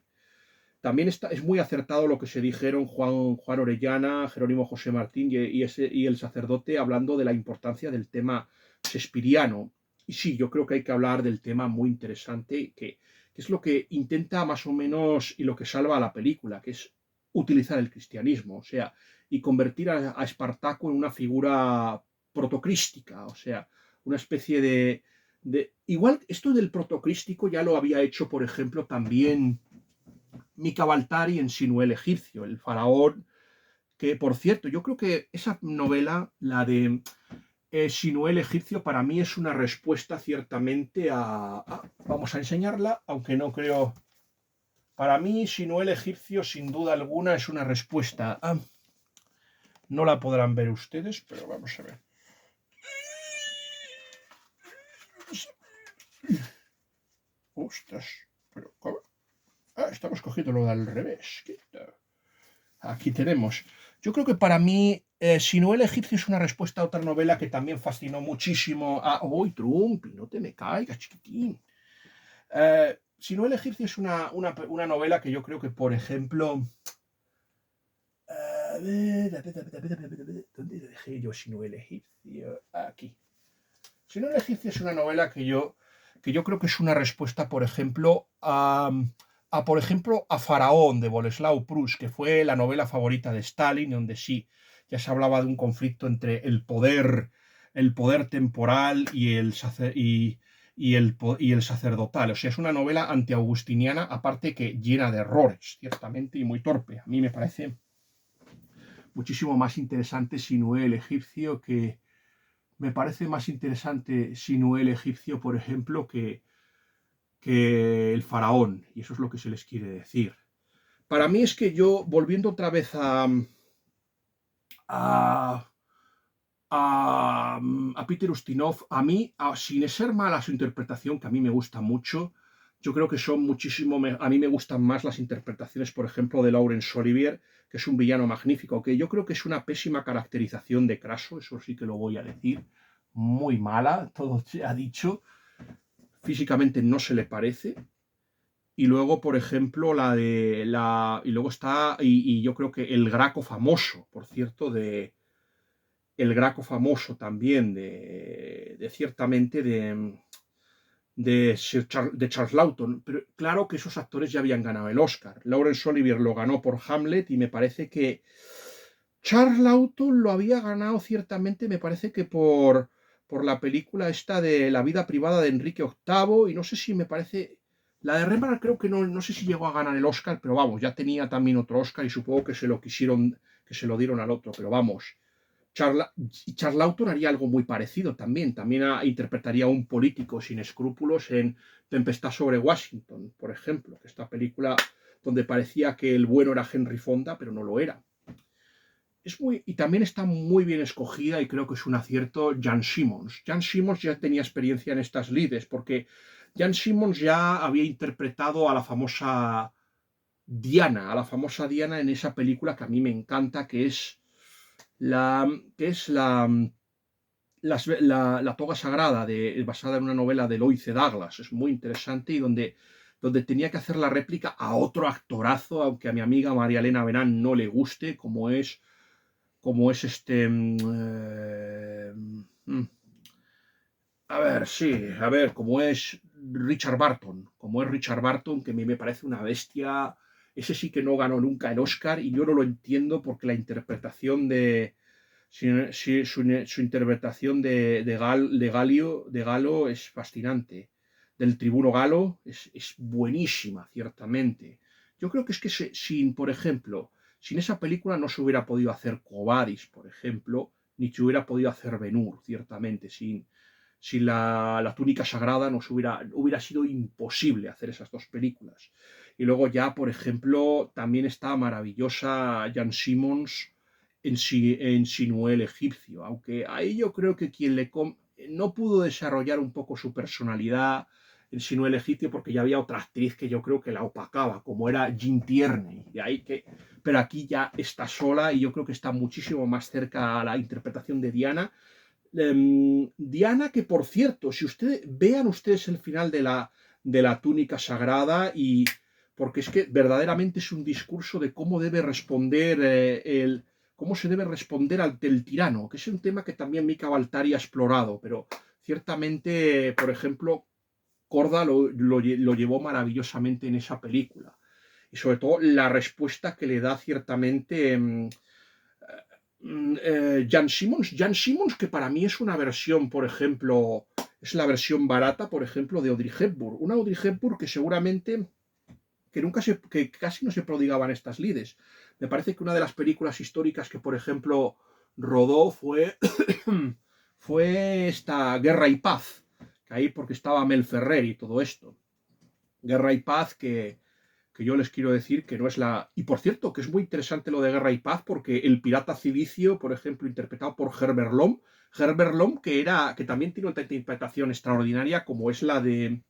También es muy acertado lo que se dijeron Juan Orellana, Jerónimo José Martín y el sacerdote hablando de la importancia del tema shakespeariano. Y sí, yo creo que hay que hablar del tema muy interesante, que es lo que intenta más o menos y lo que salva a la película, que es utilizar el cristianismo, o sea, y convertir a Espartaco en una figura protocrística, o sea, una especie Igual esto del protocrístico ya lo había hecho, por ejemplo, también Mika Baltari en Sinuel Egipcio, el faraón, que por cierto, yo creo que esa novela, la de Sinuel Egipcio, para mí es una respuesta ciertamente vamos a enseñarla, aunque no creo... Para mí, Sinuel Egipcio, sin duda alguna, es una respuesta no la podrán ver ustedes, pero vamos a ver. Ostras, pero ¿cómo? Estamos cogiéndolo al revés. Aquí tenemos. Yo creo que para mí, Sinuel Egipcio es una respuesta a otra novela que también fascinó muchísimo a... ¡Uy, Trumpi! No te me caigas, chiquitín. Sinuel Egipcio es una novela que yo creo que, por ejemplo... ¿Dónde dejé yo Sinuel Egipcio? Aquí. Sinuel Egipcio es una novela que yo creo que es una respuesta, por ejemplo, por ejemplo, a Faraón de Boleslau Prus, que fue la novela favorita de Stalin, donde sí, ya se hablaba de un conflicto entre el poder temporal y y el sacerdotal. O sea, es una novela antiaugustiniana, aparte que llena de errores, ciertamente, y muy torpe. A mí me parece muchísimo más interesante Sinué el egipcio que... Me parece más interesante Sinué el egipcio, por ejemplo, que el faraón. Y eso es lo que se les quiere decir. Para mí es que yo, volviendo otra vez a, a Peter Ustinov, a mí, sin ser mala su interpretación, que a mí me gusta mucho, yo creo que son muchísimo, a mí me gustan más las interpretaciones, por ejemplo, de Laurence Olivier, que es un villano magnífico, que yo creo que es una pésima caracterización de Craso, eso sí que lo voy a decir, muy mala, todo se ha dicho, físicamente no se le parece. Y luego, por ejemplo, y luego está, y yo creo que el Graco famoso, por cierto, el Graco famoso también, de ciertamente de Charles Lawton. Pero claro que esos actores ya habían ganado el Oscar. Laurence Olivier lo ganó por Hamlet y me parece que Charles Lawton lo había ganado ciertamente, me parece que por la película esta de La vida privada de Enrique VIII, y no sé si me parece... La de Rembrandt creo que no sé si llegó a ganar el Oscar, pero vamos, ya tenía también otro Oscar y supongo que se lo quisieron, que se lo dieron al otro, pero vamos. Charles Lawton haría algo muy parecido también. También interpretaría a un político sin escrúpulos en Tempestad sobre Washington, por ejemplo, que esta película donde parecía que el bueno era Henry Fonda, pero no lo era. Y también está muy bien escogida y creo que es un acierto Jan Simmons. Jan Simmons ya tenía experiencia en estas lides, porque Jan Simmons ya había interpretado a la famosa Diana en esa película que a mí me encanta, la toga sagrada, basada en una novela de Lois Douglas. Es muy interesante y donde tenía que hacer la réplica a otro actorazo, aunque a mi amiga María Elena Benán no le guste, como es a ver, sí, a ver, como es Richard Barton, que a mí me parece una bestia. Ese sí que no ganó nunca el Oscar y yo no lo entiendo porque la interpretación su interpretación de Galo es fascinante. Del tribuno Galo es buenísima, ciertamente. Yo creo que es que por ejemplo, sin esa película no se hubiera podido hacer Cobadis, por ejemplo, ni se hubiera podido hacer Ben-Hur, ciertamente. Sin la túnica sagrada hubiera sido imposible hacer esas dos películas. Y luego ya, por ejemplo, también está maravillosa Jan Simmons en Sinué el egipcio, aunque ahí yo creo que no pudo desarrollar un poco su personalidad en Sinué el egipcio porque ya había otra actriz que yo creo que la opacaba, como era Jean Tierney, pero aquí ya está sola y yo creo que está muchísimo más cerca a la interpretación de Diana. Diana, que por cierto, si vean ustedes el final de la túnica sagrada, porque es que verdaderamente es un discurso de cómo debe responder cómo se debe responder ante el tirano, que es un tema que también Mika Waltari ha explorado, pero ciertamente, por ejemplo, Korda lo llevó maravillosamente en esa película. Y sobre todo la respuesta que le da ciertamente Jan Simmons, que para mí es una versión, por ejemplo, es la versión barata, por ejemplo, de Audrey Hepburn. Una Audrey Hepburn que seguramente que casi no se prodigaba en estas lides. Me parece que una de las películas históricas que, por ejemplo, rodó fue esta Guerra y Paz, que ahí porque estaba Mel Ferrer y todo esto. Guerra y Paz que yo les quiero decir que no es la... Y por cierto, que es muy interesante lo de Guerra y Paz, porque el pirata cilicio, por ejemplo, interpretado por Herbert Lom, que también tiene otra interpretación extraordinaria, como es la de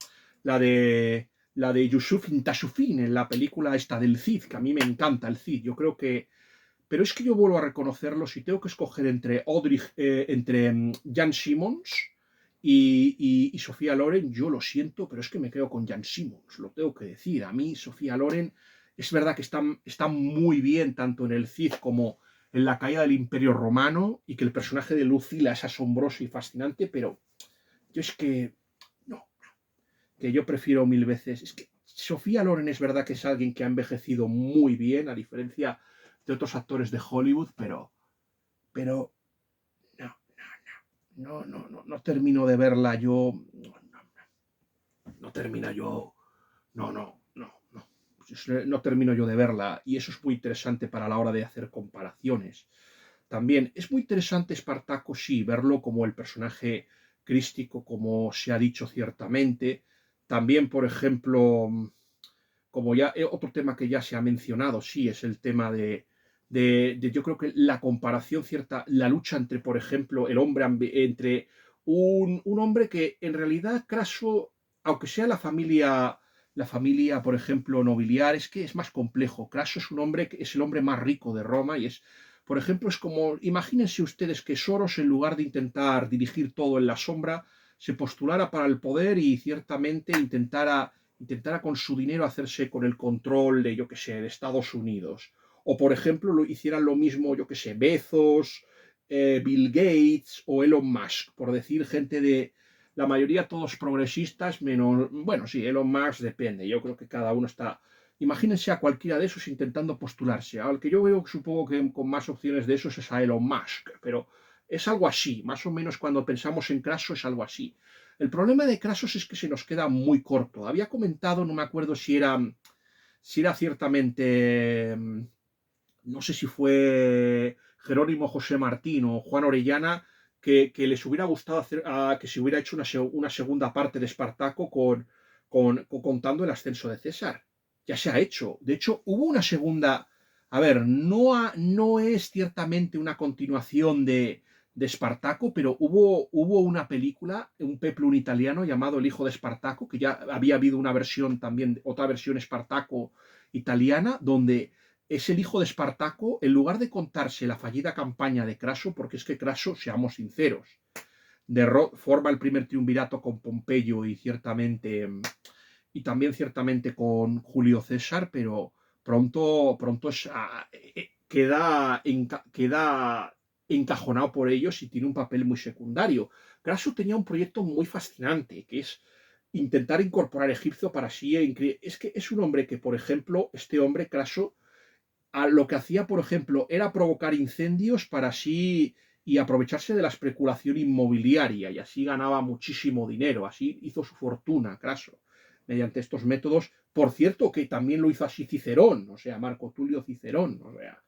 la de Yusuf Intashufin en la película esta del Cid, que a mí me encanta el Cid. Yo creo que... Pero es que yo vuelvo a reconocerlo, si tengo que escoger entre Jan Simmons y Sofía Loren, yo lo siento, pero es que me quedo con Jan Simmons, lo tengo que decir. A mí, Sofía Loren, es verdad que está muy bien, tanto en el Cid como en la caída del Imperio Romano, y que el personaje de Lucila es asombroso y fascinante, pero yo es que no, que yo prefiero mil veces. Es que Sofía Loren es verdad que es alguien que ha envejecido muy bien, a diferencia de otros actores de Hollywood, pero no termino de verla yo. No, no. no termina yo, no termino yo de verla, y eso es muy interesante para la hora de hacer comparaciones. También es muy interesante Espartaco, sí, verlo como el personaje crístico, como se ha dicho ciertamente. También, por ejemplo, como ya otro tema que ya se ha mencionado, sí, es el tema yo creo que la comparación cierta, la lucha entre, por ejemplo, el hombre, entre un hombre que en realidad Craso, aunque sea la familia, por ejemplo, nobiliar, es que es más complejo. Craso es un hombre que es el hombre más rico de Roma y es, por ejemplo, es como, imagínense ustedes que Soros, en lugar de intentar dirigir todo en la sombra, se postulara para el poder y ciertamente intentara con su dinero hacerse con el control de, yo qué sé, de Estados Unidos. O, por ejemplo, hicieran lo mismo, yo qué sé, Bezos, Bill Gates o Elon Musk, por decir gente de, la mayoría todos progresistas, menos, bueno, sí, Elon Musk depende, yo creo que cada uno está, imagínense a cualquiera de esos intentando postularse, al que yo veo, supongo que con más opciones de esos es a Elon Musk, pero es algo así, más o menos cuando pensamos en Craso es algo así. El problema de Crasos es que se nos queda muy corto. Había comentado, no me acuerdo si era ciertamente, no sé si fue Jerónimo José Martín o Juan Orellana, que les hubiera gustado hacer, que se hubiera hecho una segunda parte de Espartaco contando el ascenso de César. Ya se ha hecho. De hecho, hubo una segunda. A ver, no es ciertamente una continuación de Espartaco, pero hubo una película, un peplum italiano llamado El hijo de Espartaco, que ya había habido una versión también, otra versión Espartaco italiana, donde es el hijo de Espartaco, en lugar de contarse la fallida campaña de Craso, porque es que Craso, seamos sinceros, forma el primer triunvirato con Pompeyo y también ciertamente con Julio César, pero pronto queda encajonado por ellos y tiene un papel muy secundario. Craso tenía un proyecto muy fascinante, que es intentar incorporar Egipcio para sí. Es que es un hombre que, por ejemplo, este hombre, Craso, lo que hacía, por ejemplo, era provocar incendios para así y aprovecharse de la especulación inmobiliaria, y así ganaba muchísimo dinero, así hizo su fortuna, Craso, mediante estos métodos. Por cierto, que también lo hizo así Cicerón, o sea, Marco Tulio Cicerón, o sea.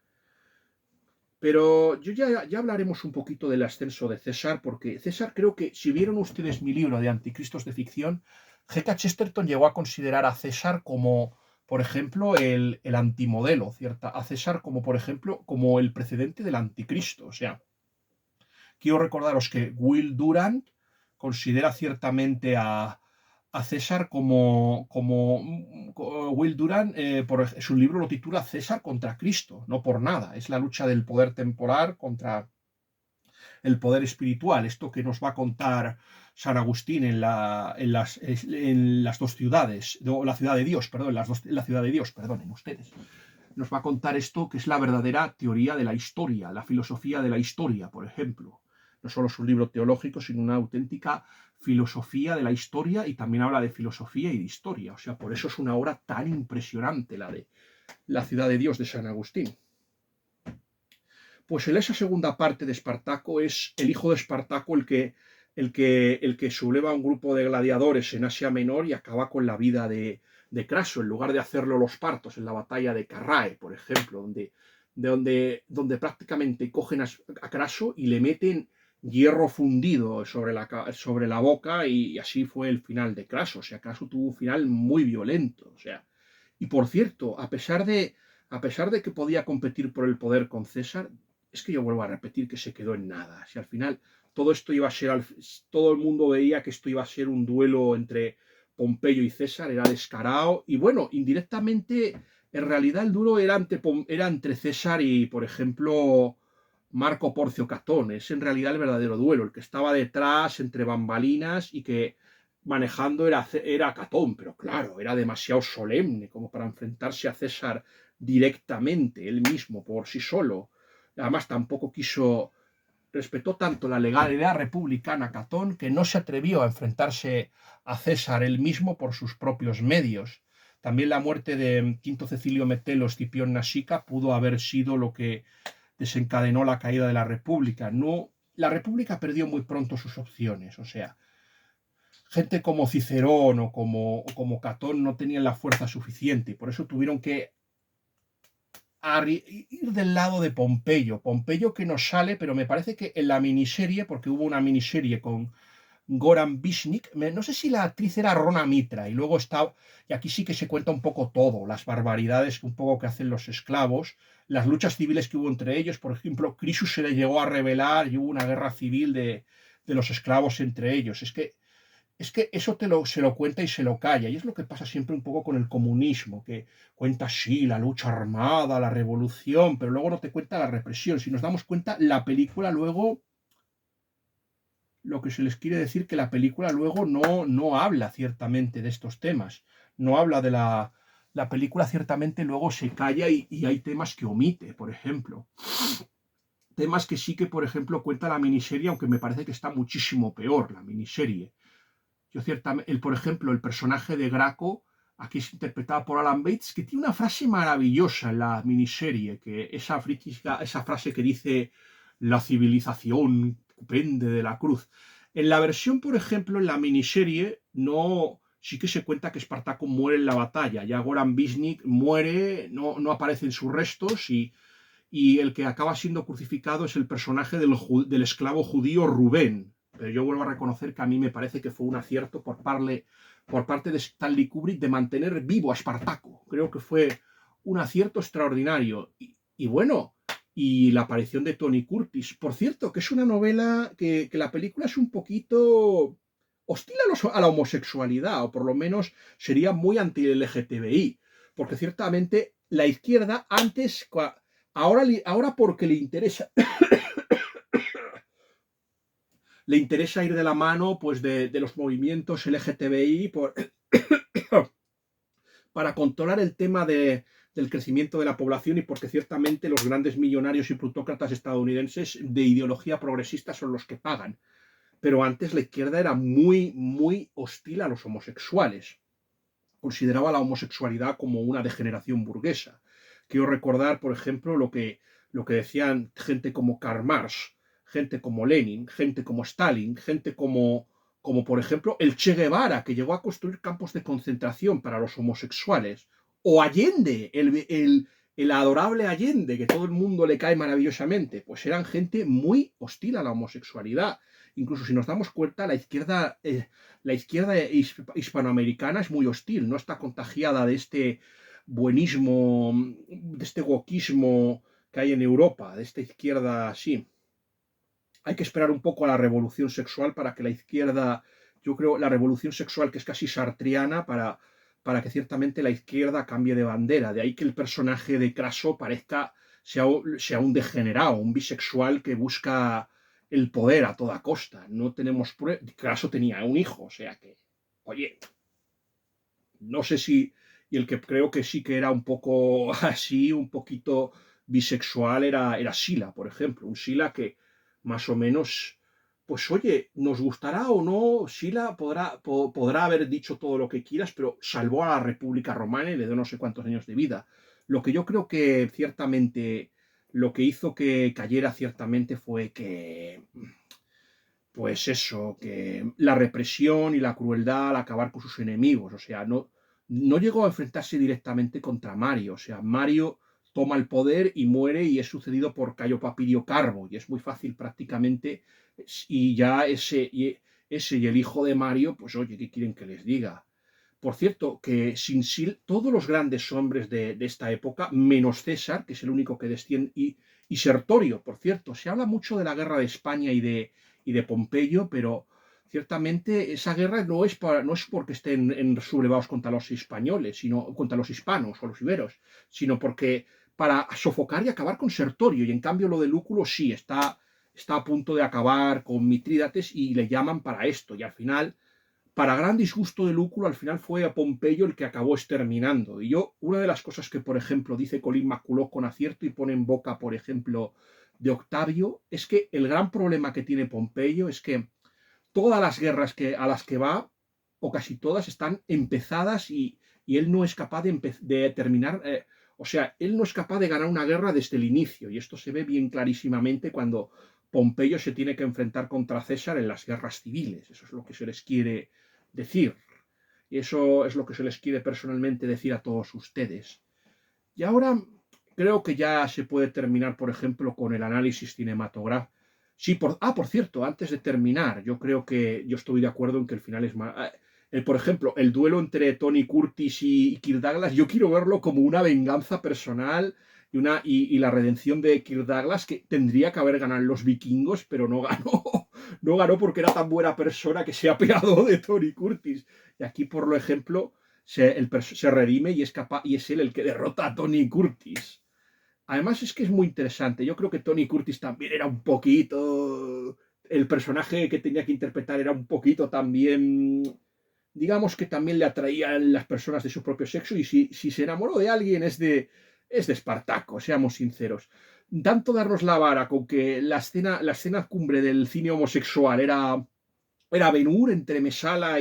Pero ya hablaremos un poquito del ascenso de César, porque César, creo que si vieron ustedes mi libro de Anticristos de ficción, G.K. Chesterton llegó a considerar a César como, por ejemplo, el antimodelo, ¿cierta? A César como, por ejemplo, como el precedente del anticristo. O sea, quiero recordaros que Will Durant considera ciertamente a César como Will Durant, su libro lo titula César contra Cristo, no por nada, es la lucha del poder temporal contra el poder espiritual, esto que nos va a contar San Agustín en las dos ciudades, la ciudad de Dios, perdón, la ciudad de Dios, perdonen ustedes. Nos va a contar esto que es la verdadera teoría de la historia, la filosofía de la historia, por ejemplo. No solo es un libro teológico, sino una auténtica filosofía de la historia, y también habla de filosofía y de historia. O sea, por eso es una obra tan impresionante la de la ciudad de Dios de San Agustín. Pues en esa segunda parte de Espartaco es el hijo de Espartaco el que subleva a un grupo de gladiadores en Asia Menor y acaba con la vida de Craso, en lugar de hacerlo los partos en la batalla de Carrae, por ejemplo, donde prácticamente cogen a Craso y le meten hierro fundido sobre la boca, y así fue el final de Craso. O sea, Craso tuvo un final muy violento. O sea, y por cierto, a pesar de que podía competir por el poder con César, es que yo vuelvo a repetir que se quedó en nada. Si al final todo esto iba a ser, todo el mundo veía que esto iba a ser un duelo entre Pompeyo y César, era descarado, y bueno, indirectamente, en realidad el duelo era entre César y, por ejemplo, Marco Porcio Catón. Es en realidad el verdadero duelo, el que estaba detrás, entre bambalinas, y que manejando era Catón, pero claro, era demasiado solemne como para enfrentarse a César directamente, él mismo, por sí solo. Además, tampoco respetó tanto la legalidad republicana Catón, que no se atrevió a enfrentarse a César él mismo por sus propios medios. También la muerte de Quinto Cecilio Metelo Escipión Nasica pudo haber sido lo que desencadenó la caída de la República. No, la República perdió muy pronto sus opciones. O sea, gente como Cicerón o como Catón no tenían la fuerza suficiente y por eso tuvieron que ir del lado de Pompeyo. Pompeyo que nos sale, pero me parece que en la miniserie, porque hubo una miniserie con Goran Visnik, no sé si la actriz era Rona Mitra, y luego está, y aquí sí que se cuenta un poco todo, las barbaridades un poco que hacen los esclavos, las luchas civiles que hubo entre ellos, por ejemplo, Crisus se le llegó a rebelar y hubo una guerra civil de los esclavos entre ellos. Es que eso se lo cuenta y se lo calla, y es lo que pasa siempre un poco con el comunismo, que cuenta sí, la lucha armada, la revolución, pero luego no te cuenta la represión. Si nos damos cuenta, la película luego, lo que se les quiere decir que la película luego no habla ciertamente de estos temas, no habla de la película ciertamente luego se calla y hay temas que omite, por ejemplo. Temas que sí que, por ejemplo, cuenta la miniserie, aunque me parece que está muchísimo peor la miniserie. Yo ciertamente, por ejemplo, el personaje de Graco, aquí es interpretado por Alan Bates, que tiene una frase maravillosa en la miniserie, que esa frase que dice la civilización pende de la cruz. En la versión, por ejemplo, en la miniserie, no, sí que se cuenta que Espartaco muere en la batalla. Ya Goran Visnik muere, no aparecen sus restos y el que acaba siendo crucificado es el personaje del esclavo judío Rubén. Pero yo vuelvo a reconocer que a mí me parece que fue un acierto por parte de Stanley Kubrick de mantener vivo a Espartaco. Creo que fue un acierto extraordinario. Y bueno, y la aparición de Tony Curtis. Por cierto, que es una novela que la película es un poquito hostil a la homosexualidad, o por lo menos sería muy anti-LGTBI, porque ciertamente la izquierda antes, ahora porque le interesa ir de la mano pues de los movimientos LGTBI para controlar el tema del crecimiento de la población y porque ciertamente los grandes millonarios y plutócratas estadounidenses de ideología progresista son los que pagan. Pero antes la izquierda era muy, muy hostil a los homosexuales. Consideraba la homosexualidad como una degeneración burguesa. Quiero recordar, por ejemplo, lo que decían gente como Karl Marx, gente como Lenin, gente como Stalin, gente como por ejemplo el Che Guevara, que llegó a construir campos de concentración para los homosexuales, o Allende, el adorable Allende, que todo el mundo le cae maravillosamente, pues eran gente muy hostil a la homosexualidad. Incluso si nos damos cuenta, la izquierda hispanoamericana es muy hostil, no está contagiada de este buenismo, de este wokismo que hay en Europa, de esta izquierda así. Hay que esperar un poco a la revolución sexual para que la izquierda, yo creo, la revolución sexual que es casi sartriana para que ciertamente la izquierda cambie de bandera. De ahí que el personaje de Craso sea un degenerado, un bisexual que busca el poder a toda costa. No tenemos pruebas. Craso tenía un hijo, o sea que, oye, no sé si, y el que creo que sí que era un poco así, un poquito bisexual, era Sila, por ejemplo. Un Sila que más o menos, pues oye, nos gustará o no, Sila podrá haber dicho todo lo que quieras, pero salvó a la República Romana y le dio no sé cuántos años de vida. Lo que yo creo que ciertamente, lo que hizo que cayera ciertamente fue que pues eso, que la represión y la crueldad al acabar con sus enemigos, o sea, no llegó a enfrentarse directamente contra Mario, o sea, Mario toma el poder y muere y es sucedido por Cayo Papirio Carbo, y es muy fácil prácticamente, y ya ese y el hijo de Mario, pues oye, ¿qué quieren que les diga? Por cierto, que todos los grandes hombres de esta época, menos César, que es el único que desciende, y Sertorio, por cierto, se habla mucho de la guerra de España y de Pompeyo, pero ciertamente esa guerra no es porque estén sublevados contra los españoles, sino contra los hispanos o los iberos, sino porque para sofocar y acabar con Sertorio, y en cambio lo de Lúculo sí, está a punto de acabar con Mitrídates y le llaman para esto, y al final para gran disgusto de Lúculo, al final fue a Pompeyo el que acabó exterminando. Y yo, una de las cosas que, por ejemplo, dice Colin McCulloch con acierto y pone en boca, por ejemplo, de Octavio, es que el gran problema que tiene Pompeyo es que todas las guerras a las que va, o casi todas, están empezadas y él no es capaz de terminar, o sea, él no es capaz de ganar una guerra desde el inicio. Y esto se ve bien clarísimamente cuando Pompeyo se tiene que enfrentar contra César en las guerras civiles. Eso es lo que se les quiere decir. Y eso es lo que se les quiere personalmente decir a todos ustedes. Y ahora creo que ya se puede terminar, por ejemplo, con el análisis cinematográfico. Sí, por cierto, antes de terminar, yo creo que yo estoy de acuerdo en que el final es más... por ejemplo, el duelo entre Tony Curtis y Kirk Douglas, yo quiero verlo como una venganza personal y la redención de Kirk Douglas, que tendría que haber ganado los vikingos, pero no ganó. No ganó porque era tan buena persona que se ha pegado de Tony Curtis. Y aquí, por ejemplo, se redime y es capaz, y es él el que derrota a Tony Curtis. Además es que es muy interesante. Yo creo que Tony Curtis también era un poquito... El personaje que tenía que interpretar era un poquito también... Digamos que también le atraían las personas de su propio sexo y si se enamoró de alguien es de Espartaco, seamos sinceros. Tanto darnos la vara con que la escena cumbre del cine homosexual era Ben-Hur entre Mesala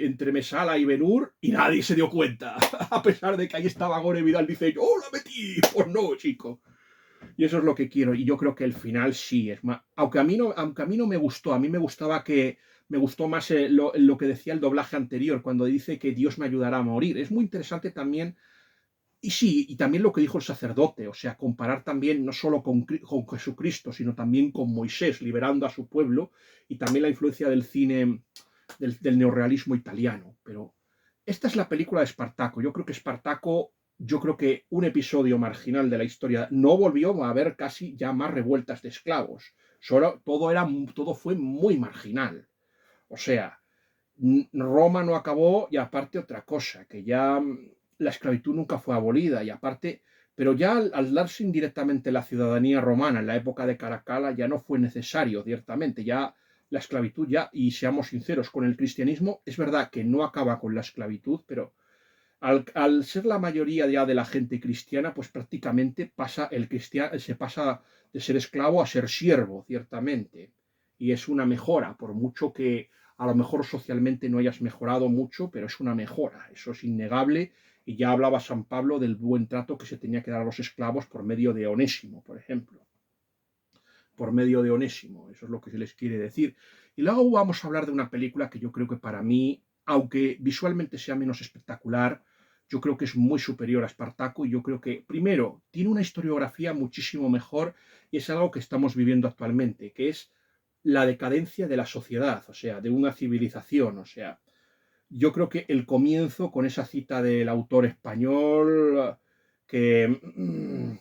entre Mesala y Ben-Hur y nadie se dio cuenta. A pesar de que ahí estaba Gore Vidal, dice, yo la metí. Pues no, chico. Y eso es lo que quiero. Y yo creo que el final sí es más. Aunque a mí no me gustó, a mí me gustaba que. Me gustó más lo que decía el doblaje anterior, cuando dice que Dios me ayudará a morir. Es muy interesante también. Y sí, y también lo que dijo el sacerdote, o sea, comparar también no solo con Jesucristo, sino también con Moisés, liberando a su pueblo, y también la influencia del cine, del neorrealismo italiano. Pero esta es la película de Espartaco. Yo creo que un episodio marginal de la historia no volvió a haber casi ya más revueltas de esclavos. Todo fue muy marginal. O sea, Roma no acabó y aparte otra cosa, que ya la esclavitud nunca fue abolida y aparte, pero ya al darse indirectamente la ciudadanía romana en la época de Caracalla ya no fue necesario, ciertamente, ya la esclavitud ya, y seamos sinceros, con el cristianismo es verdad que no acaba con la esclavitud, pero al ser la mayoría ya de la gente cristiana, pues prácticamente se pasa de ser esclavo a ser siervo, ciertamente. Y es una mejora, por mucho que a lo mejor socialmente no hayas mejorado mucho, pero es una mejora, eso es innegable. Y ya hablaba San Pablo del buen trato que se tenía que dar a los esclavos por medio de Onésimo, por ejemplo. Por medio de Onésimo, eso es lo que se les quiere decir. Y luego vamos a hablar de una película que yo creo que para mí, aunque visualmente sea menos espectacular, yo creo que es muy superior a Espartaco y yo creo que, primero, tiene una historiografía muchísimo mejor y es algo que estamos viviendo actualmente, que es la decadencia de la sociedad, o sea, de una civilización, o sea, yo creo que el comienzo con esa cita del autor español que,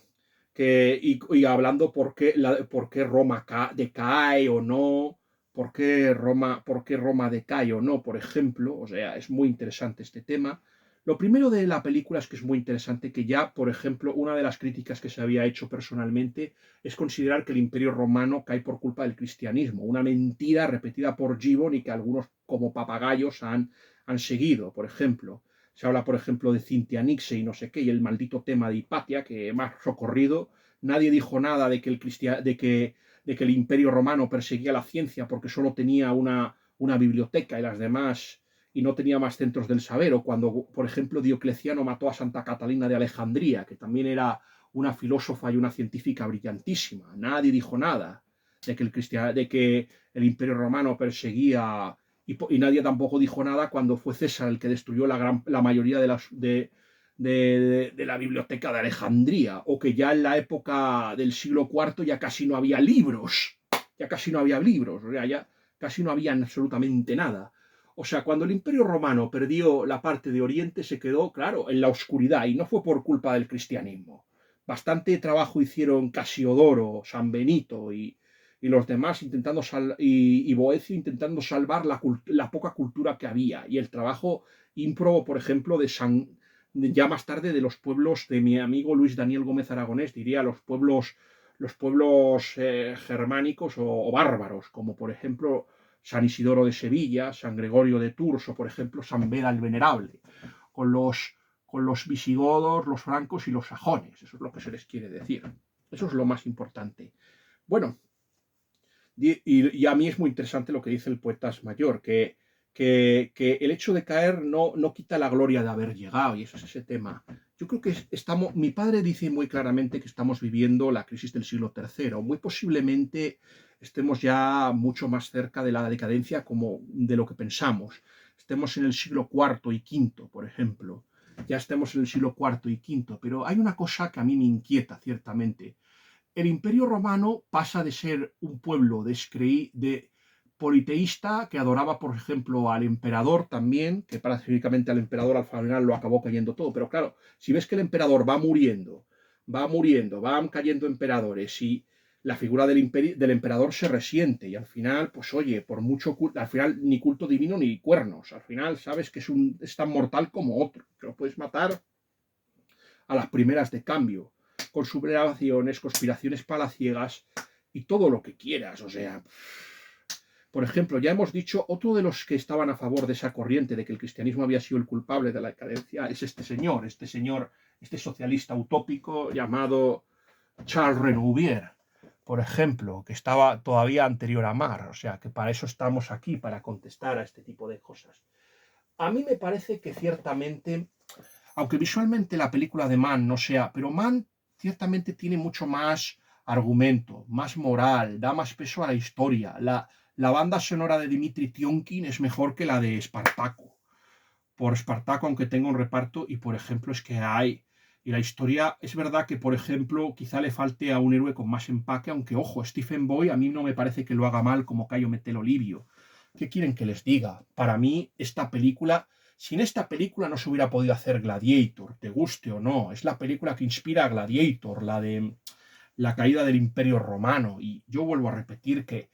y hablando por qué Roma decae o no, por qué Roma decae o no, por ejemplo, o sea, es muy interesante este tema. Lo primero de la película es que es muy interesante que ya, por ejemplo, una de las críticas que se había hecho personalmente es considerar que el Imperio Romano cae por culpa del cristianismo, una mentira repetida por Gibbon y que algunos como papagayos han seguido, por ejemplo. Se habla, por ejemplo, de Cintia Nixie y no sé qué, y el maldito tema de Hipatia, que más socorrido. Nadie dijo nada de que el Imperio Romano perseguía la ciencia porque solo tenía una biblioteca y las demás y no tenía más centros del saber, o cuando, por ejemplo, Diocleciano mató a Santa Catalina de Alejandría, que también era una filósofa y una científica brillantísima. Nadie dijo nada de que el Imperio Romano perseguía y nadie tampoco dijo nada cuando fue César el que destruyó la mayoría de la biblioteca de Alejandría, o que ya en la época del siglo IV ya casi no había libros, o sea, ya casi no había absolutamente nada. O sea, cuando el Imperio Romano perdió la parte de Oriente, se quedó, claro, en la oscuridad, y no fue por culpa del cristianismo. Bastante trabajo hicieron Casiodoro, San Benito y los demás y Boecio intentando salvar la poca cultura que había, y el trabajo ímprobo, por ejemplo, ya más tarde de los pueblos de mi amigo Luis Daniel Gómez Aragonés, diría los pueblos germánicos o bárbaros, como por ejemplo San Isidoro de Sevilla, San Gregorio de Tours o por ejemplo San Beda el Venerable, con los visigodos, los francos y los sajones. Eso es lo que se les quiere decir. Eso es lo más importante. Bueno, y a mí es muy interesante lo que dice el poeta mayor, que el hecho de caer no quita la gloria de haber llegado, y eso es ese tema. Yo creo que mi padre dice muy claramente que estamos viviendo la crisis del siglo III. Muy posiblemente estemos ya mucho más cerca de la decadencia como de lo que pensamos. Estemos en el siglo IV y V, por ejemplo. Ya estemos en el siglo IV y V, pero hay una cosa que a mí me inquieta ciertamente. El Imperio Romano pasa de ser un pueblo de politeísta que adoraba, por ejemplo, al emperador también, que prácticamente al emperador al final lo acabó cayendo todo. Pero claro, si ves que el emperador va muriendo, van cayendo emperadores y la figura del emperador se resiente y al final, pues oye, por mucho culto, al final ni culto divino ni cuernos, al final sabes que es tan mortal como otro, que lo puedes matar a las primeras de cambio, con sublevaciones, conspiraciones palaciegas y todo lo que quieras. O sea, por ejemplo, ya hemos dicho, otro de los que estaban a favor de esa corriente de que el cristianismo había sido el culpable de la decadencia es este socialista utópico llamado Charles Renouvier, por ejemplo, que estaba todavía anterior a Mar. O sea, que para eso estamos aquí, para contestar a este tipo de cosas. A mí me parece que ciertamente, aunque visualmente la película de Mann no sea, pero Mann ciertamente tiene mucho más argumento, más moral, da más peso a la historia. La banda sonora de Dimitri Tiomkin es mejor que la de Espartaco. Por Espartaco, aunque tenga un reparto, y por ejemplo es que hay... Y la historia, es verdad que, por ejemplo, quizá le falte a un héroe con más empaque, aunque, ojo, Stephen Boy a mí no me parece que lo haga mal como Cayo Metelo Livio. ¿Qué quieren que les diga? Para mí, sin esta película no se hubiera podido hacer Gladiator, te guste o no. Es la película que inspira a Gladiator, la de la caída del Imperio Romano. Y yo vuelvo a repetir que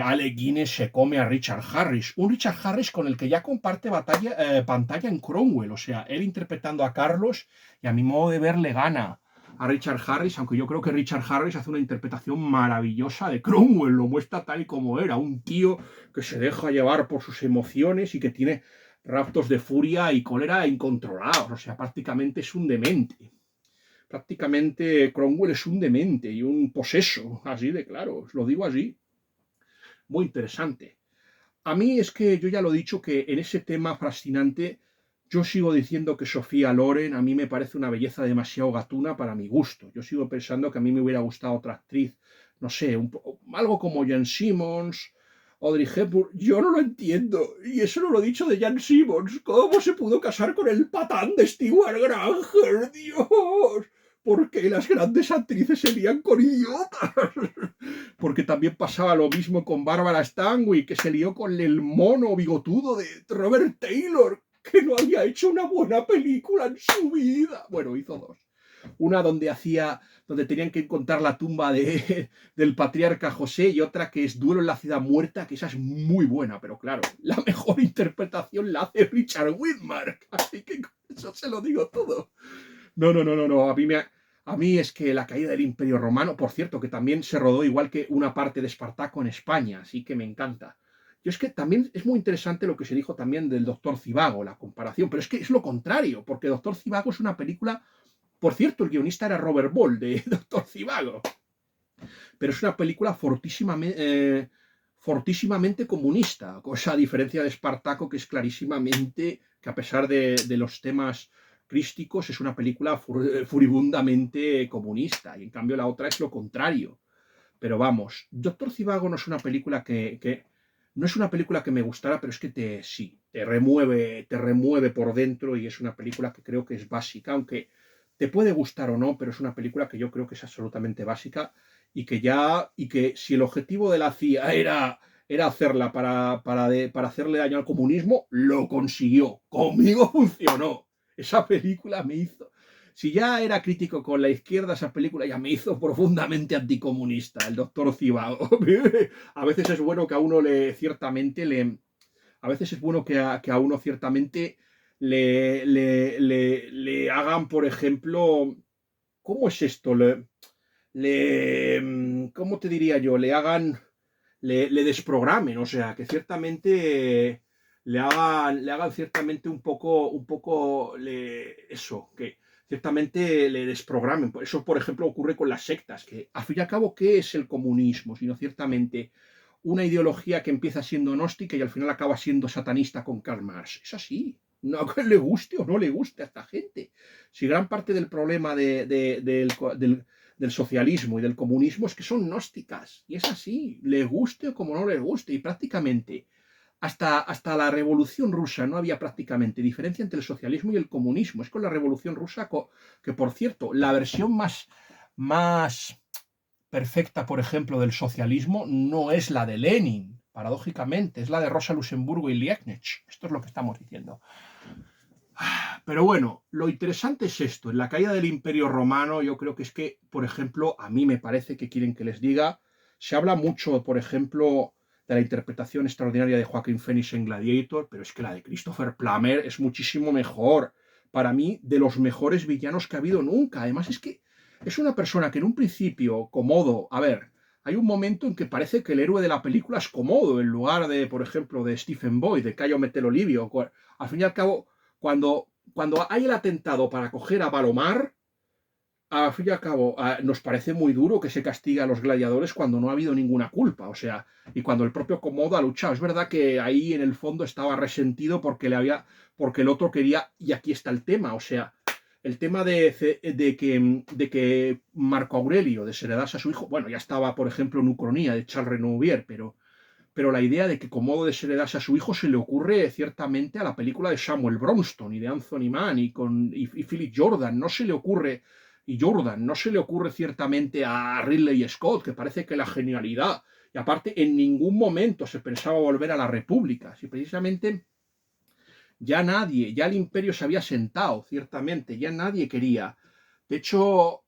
Alec Guinness se come a Richard Harris. Un Richard Harris con el que ya comparte pantalla en Cromwell. O sea, él interpretando a Carlos y a mi modo de ver le gana a Richard Harris, aunque yo creo que Richard Harris hace una interpretación maravillosa de Cromwell, lo muestra tal y como era, un tío que se deja llevar por sus emociones y que tiene raptos de furia y cólera incontrolados. O sea, prácticamente es un demente. Prácticamente Cromwell es un demente y un poseso, así de claro, os lo digo así. Muy interesante. A mí es que yo ya lo he dicho que en ese tema fascinante yo sigo diciendo que Sofía Loren a mí me parece una belleza demasiado gatuna para mi gusto. Yo sigo pensando que a mí me hubiera gustado otra actriz, no sé, algo como Jan Simmons, Audrey Hepburn. Yo no lo entiendo. Y eso no lo he dicho de Jan Simmons. ¿Cómo se pudo casar con el patán de Stewart Granger? ¡Dios! ¿Por qué las grandes actrices se lían con idiotas? Porque también pasaba lo mismo con Barbara Stanwyck, que se lió con el mono bigotudo de Robert Taylor, que no había hecho una buena película en su vida. Bueno, hizo dos. Una donde tenían que encontrar la tumba del patriarca José, y otra que es Duelo en la ciudad muerta, que esa es muy buena, pero claro, la mejor interpretación la hace Richard Widmark, así que con eso se lo digo todo. No, a mí es que la caída del Imperio Romano, por cierto, que también se rodó igual que una parte de Espartaco en España, así que me encanta. Yo es que también es muy interesante lo que se dijo también del Doctor Zivago, la comparación, pero es que es lo contrario, porque Doctor Zivago es una película, por cierto, el guionista era Robert Ball de Doctor Zivago, pero es una película fortísimamente comunista, cosa a diferencia de Espartaco, que es clarísimamente, que a pesar de los temas crísticos, es una película furibundamente comunista, y en cambio la otra es lo contrario. Pero vamos, Doctor Zivago no es una película no es una película que me gustara, pero es que sí, te remueve por dentro, y es una película que creo que es básica, aunque te puede gustar o no, pero es una película que yo creo que es absolutamente básica, y que si el objetivo de la CIA era hacerla para hacerle daño al comunismo, lo consiguió. Conmigo funcionó. Esa película me hizo... Si ya era crítico con la izquierda, esa película ya me hizo profundamente anticomunista, el doctor Zivago. A veces es bueno que a uno a veces es bueno que a uno ciertamente le hagan, por ejemplo, ¿cómo es esto? ¿Cómo te diría yo? Le desprogramen, o sea, que ciertamente le hagan ciertamente eso, que ciertamente le desprogramen. Por eso, por ejemplo, ocurre con las sectas, que al fin y al cabo, ¿qué es el comunismo? Sino ciertamente una ideología que empieza siendo gnóstica y al final acaba siendo satanista con Karl Marx. Es así. No que le guste o no le guste a esta gente. Si gran parte del problema del socialismo y del comunismo es que son gnósticas. Y es así, le guste o como no le guste. Y prácticamente hasta la Revolución Rusa no había prácticamente diferencia entre el socialismo y el comunismo. Es con la Revolución Rusa que, por cierto, la versión más perfecta, por ejemplo, del socialismo no es la de Lenin, paradójicamente, es la de Rosa Luxemburgo y Liebknecht. Esto es lo que estamos diciendo. Pero bueno, lo interesante es esto. En la caída del Imperio Romano, yo creo que es que, por ejemplo, a mí me parece que quieren que les diga, se habla mucho, por ejemplo, de la interpretación extraordinaria de Joaquín Phoenix en Gladiator, pero es que la de Christopher Plummer es muchísimo mejor. Para mí, de los mejores villanos que ha habido nunca. Además, es que es una persona que en un principio, Komodo, a ver, hay un momento en que parece que el héroe de la película es Komodo, en lugar de, por ejemplo, de Stephen Boyd, de Cayo Metelolivio. Al fin y al cabo, cuando hay el atentado para coger a Balomar, al fin y al cabo, nos parece muy duro que se castigue a los gladiadores cuando no ha habido ninguna culpa, o sea, y cuando el propio Komodo ha luchado. Es verdad que ahí en el fondo estaba resentido porque el otro quería, y aquí está el tema, o sea, el tema de que Marco Aurelio desheredase a su hijo, bueno, ya estaba, por ejemplo, en Ucronía de Charles Renouvier, pero la idea de que Komodo desheredase a su hijo se le ocurre ciertamente a la película de Samuel Bronston y de Anthony Mann y Philip Jordan, no se le ocurre, y Jordan, no se le ocurre ciertamente a Ridley Scott, que parece que la genialidad, y aparte en ningún momento se pensaba volver a la República, si precisamente ya el imperio se había sentado, ciertamente, ya nadie quería. De hecho,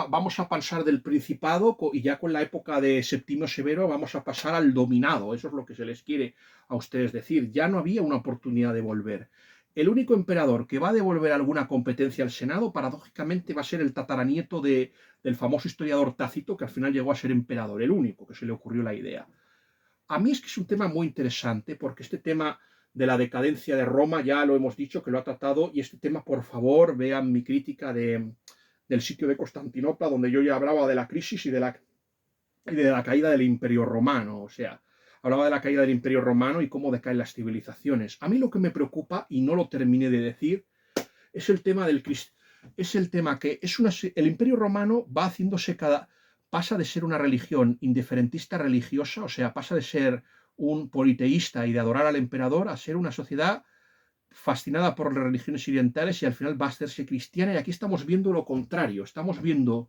vamos a pasar del Principado y ya con la época de Septimio Severo vamos a pasar al dominado. Eso es lo que se les quiere a ustedes decir. Ya no había una oportunidad de volver. El único emperador que va a devolver alguna competencia al Senado, paradójicamente, va a ser el tataranieto del famoso historiador Tácito, que al final llegó a ser emperador, el único que se le ocurrió la idea. A mí es que es un tema muy interesante porque este tema de la decadencia de Roma ya lo hemos dicho que lo ha tratado y este tema, por favor, vean mi crítica del sitio de Constantinopla donde yo ya hablaba de la crisis y de la caída del Imperio Romano, o sea, hablaba de la caída del Imperio Romano y cómo decaen las civilizaciones. A mí lo que me preocupa, y no lo terminé de decir, es el tema es el tema que el Imperio Romano va haciéndose pasa de ser una religión indiferentista religiosa, o sea, pasa de ser un politeísta y de adorar al emperador a ser una sociedad fascinada por las religiones orientales y al final va a hacerse cristiana y aquí estamos viendo lo contrario, estamos viendo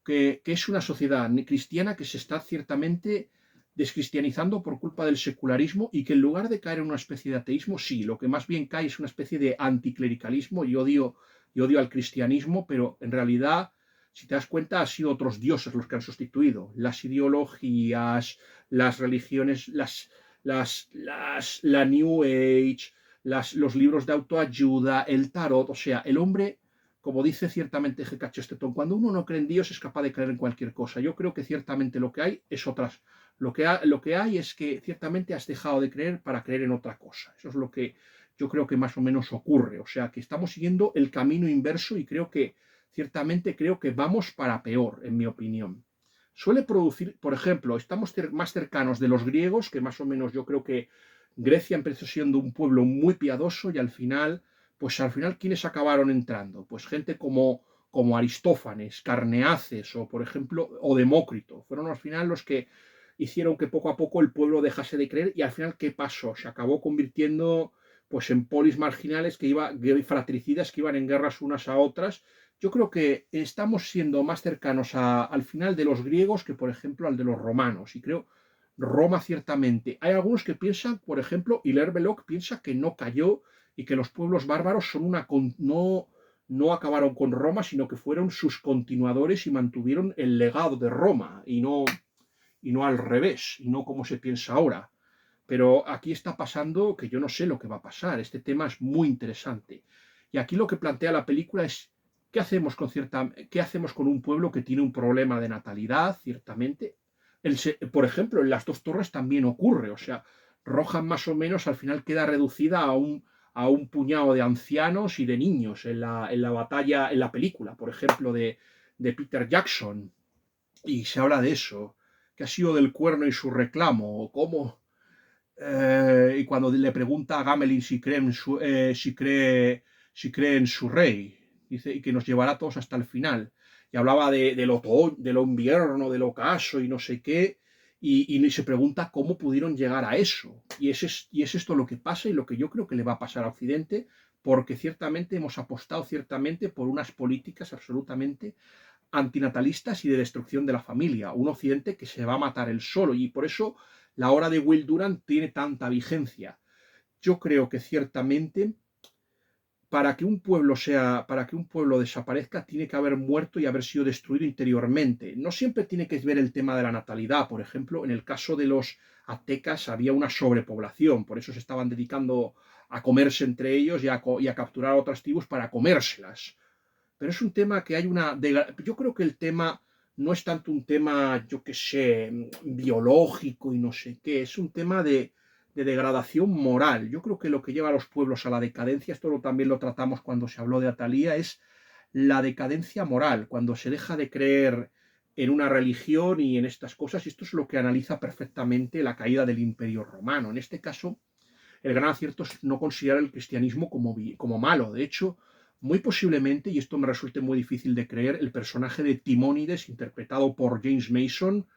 que es una sociedad cristiana que se está ciertamente descristianizando por culpa del secularismo y que en lugar de caer en una especie de ateísmo, sí, lo que más bien cae es una especie de anticlericalismo y odio al cristianismo, pero en realidad, si te das cuenta, han sido otros dioses los que han sustituido. Las ideologías, las religiones, la New Age, los libros de autoayuda, el tarot, o sea, el hombre como dice ciertamente G.K. Chesterton, cuando uno no cree en Dios es capaz de creer en cualquier cosa. Yo creo que ciertamente lo que hay es otras. Lo que hay es que ciertamente has dejado de creer para creer en otra cosa. Eso es lo que yo creo que más o menos ocurre. O sea, que estamos siguiendo el camino inverso y ciertamente creo que vamos para peor, en mi opinión. Suele producir, por ejemplo, estamos más cercanos de los griegos, que más o menos yo creo que Grecia empezó siendo un pueblo muy piadoso y al final, ¿quiénes acabaron entrando? Pues gente como Aristófanes, Carneaces o, por ejemplo, o Demócrito. Fueron al final los que hicieron que poco a poco el pueblo dejase de creer y al final, ¿qué pasó? Se acabó convirtiendo pues en polis marginales fratricidas que iban en guerras unas a otras. Yo creo que estamos siendo más cercanos al final de los griegos que, por ejemplo, al de los romanos. Y creo Roma ciertamente. Hay algunos que piensan, por ejemplo, Hilaire Belloc piensa que no cayó y que los pueblos bárbaros no acabaron con Roma, sino que fueron sus continuadores y mantuvieron el legado de Roma y no al revés, y no como se piensa ahora. Pero aquí está pasando que yo no sé lo que va a pasar. Este tema es muy interesante. Y aquí lo que plantea la película es qué hacemos con un pueblo que tiene un problema de natalidad, ciertamente. Por ejemplo, en las dos torres también ocurre. O sea, Rohan más o menos al final queda reducida a un puñado de ancianos y de niños en la batalla, en la película, por ejemplo, de Peter Jackson. Y se habla de eso, que ha sido del cuerno y su reclamo, o cómo Y cuando le pregunta a Gamelin si cree en su rey, dice, y que nos llevará a todos hasta el final. Y hablaba del otoño, del invierno, del ocaso y no sé qué, y se pregunta cómo pudieron llegar a eso. Y es esto lo que pasa y lo que yo creo que le va a pasar a Occidente, porque ciertamente hemos apostado ciertamente por unas políticas absolutamente antinatalistas y de destrucción de la familia. Un Occidente que se va a matar él solo, y por eso la obra de Will Durant tiene tanta vigencia. Yo creo que ciertamente para que un pueblo desaparezca, tiene que haber muerto y haber sido destruido interiormente. No siempre tiene que ver el tema de la natalidad. Por ejemplo, en el caso de los aztecas había una sobrepoblación, por eso se estaban dedicando a comerse entre ellos y a capturar a otras tribus para comérselas. Pero es un tema que hay una... Yo creo que el tema no es tanto un tema, yo qué sé, biológico y no sé qué, es un tema de degradación moral. Yo creo que lo que lleva a los pueblos a la decadencia, también lo tratamos cuando se habló de Atalía, es la decadencia moral, cuando se deja de creer en una religión y en estas cosas, y esto es lo que analiza perfectamente la caída del Imperio Romano. En este caso, el gran acierto es no considerar el cristianismo como malo. De hecho, muy posiblemente, y esto me resulte muy difícil de creer, el personaje de Timónides, interpretado por James Mason,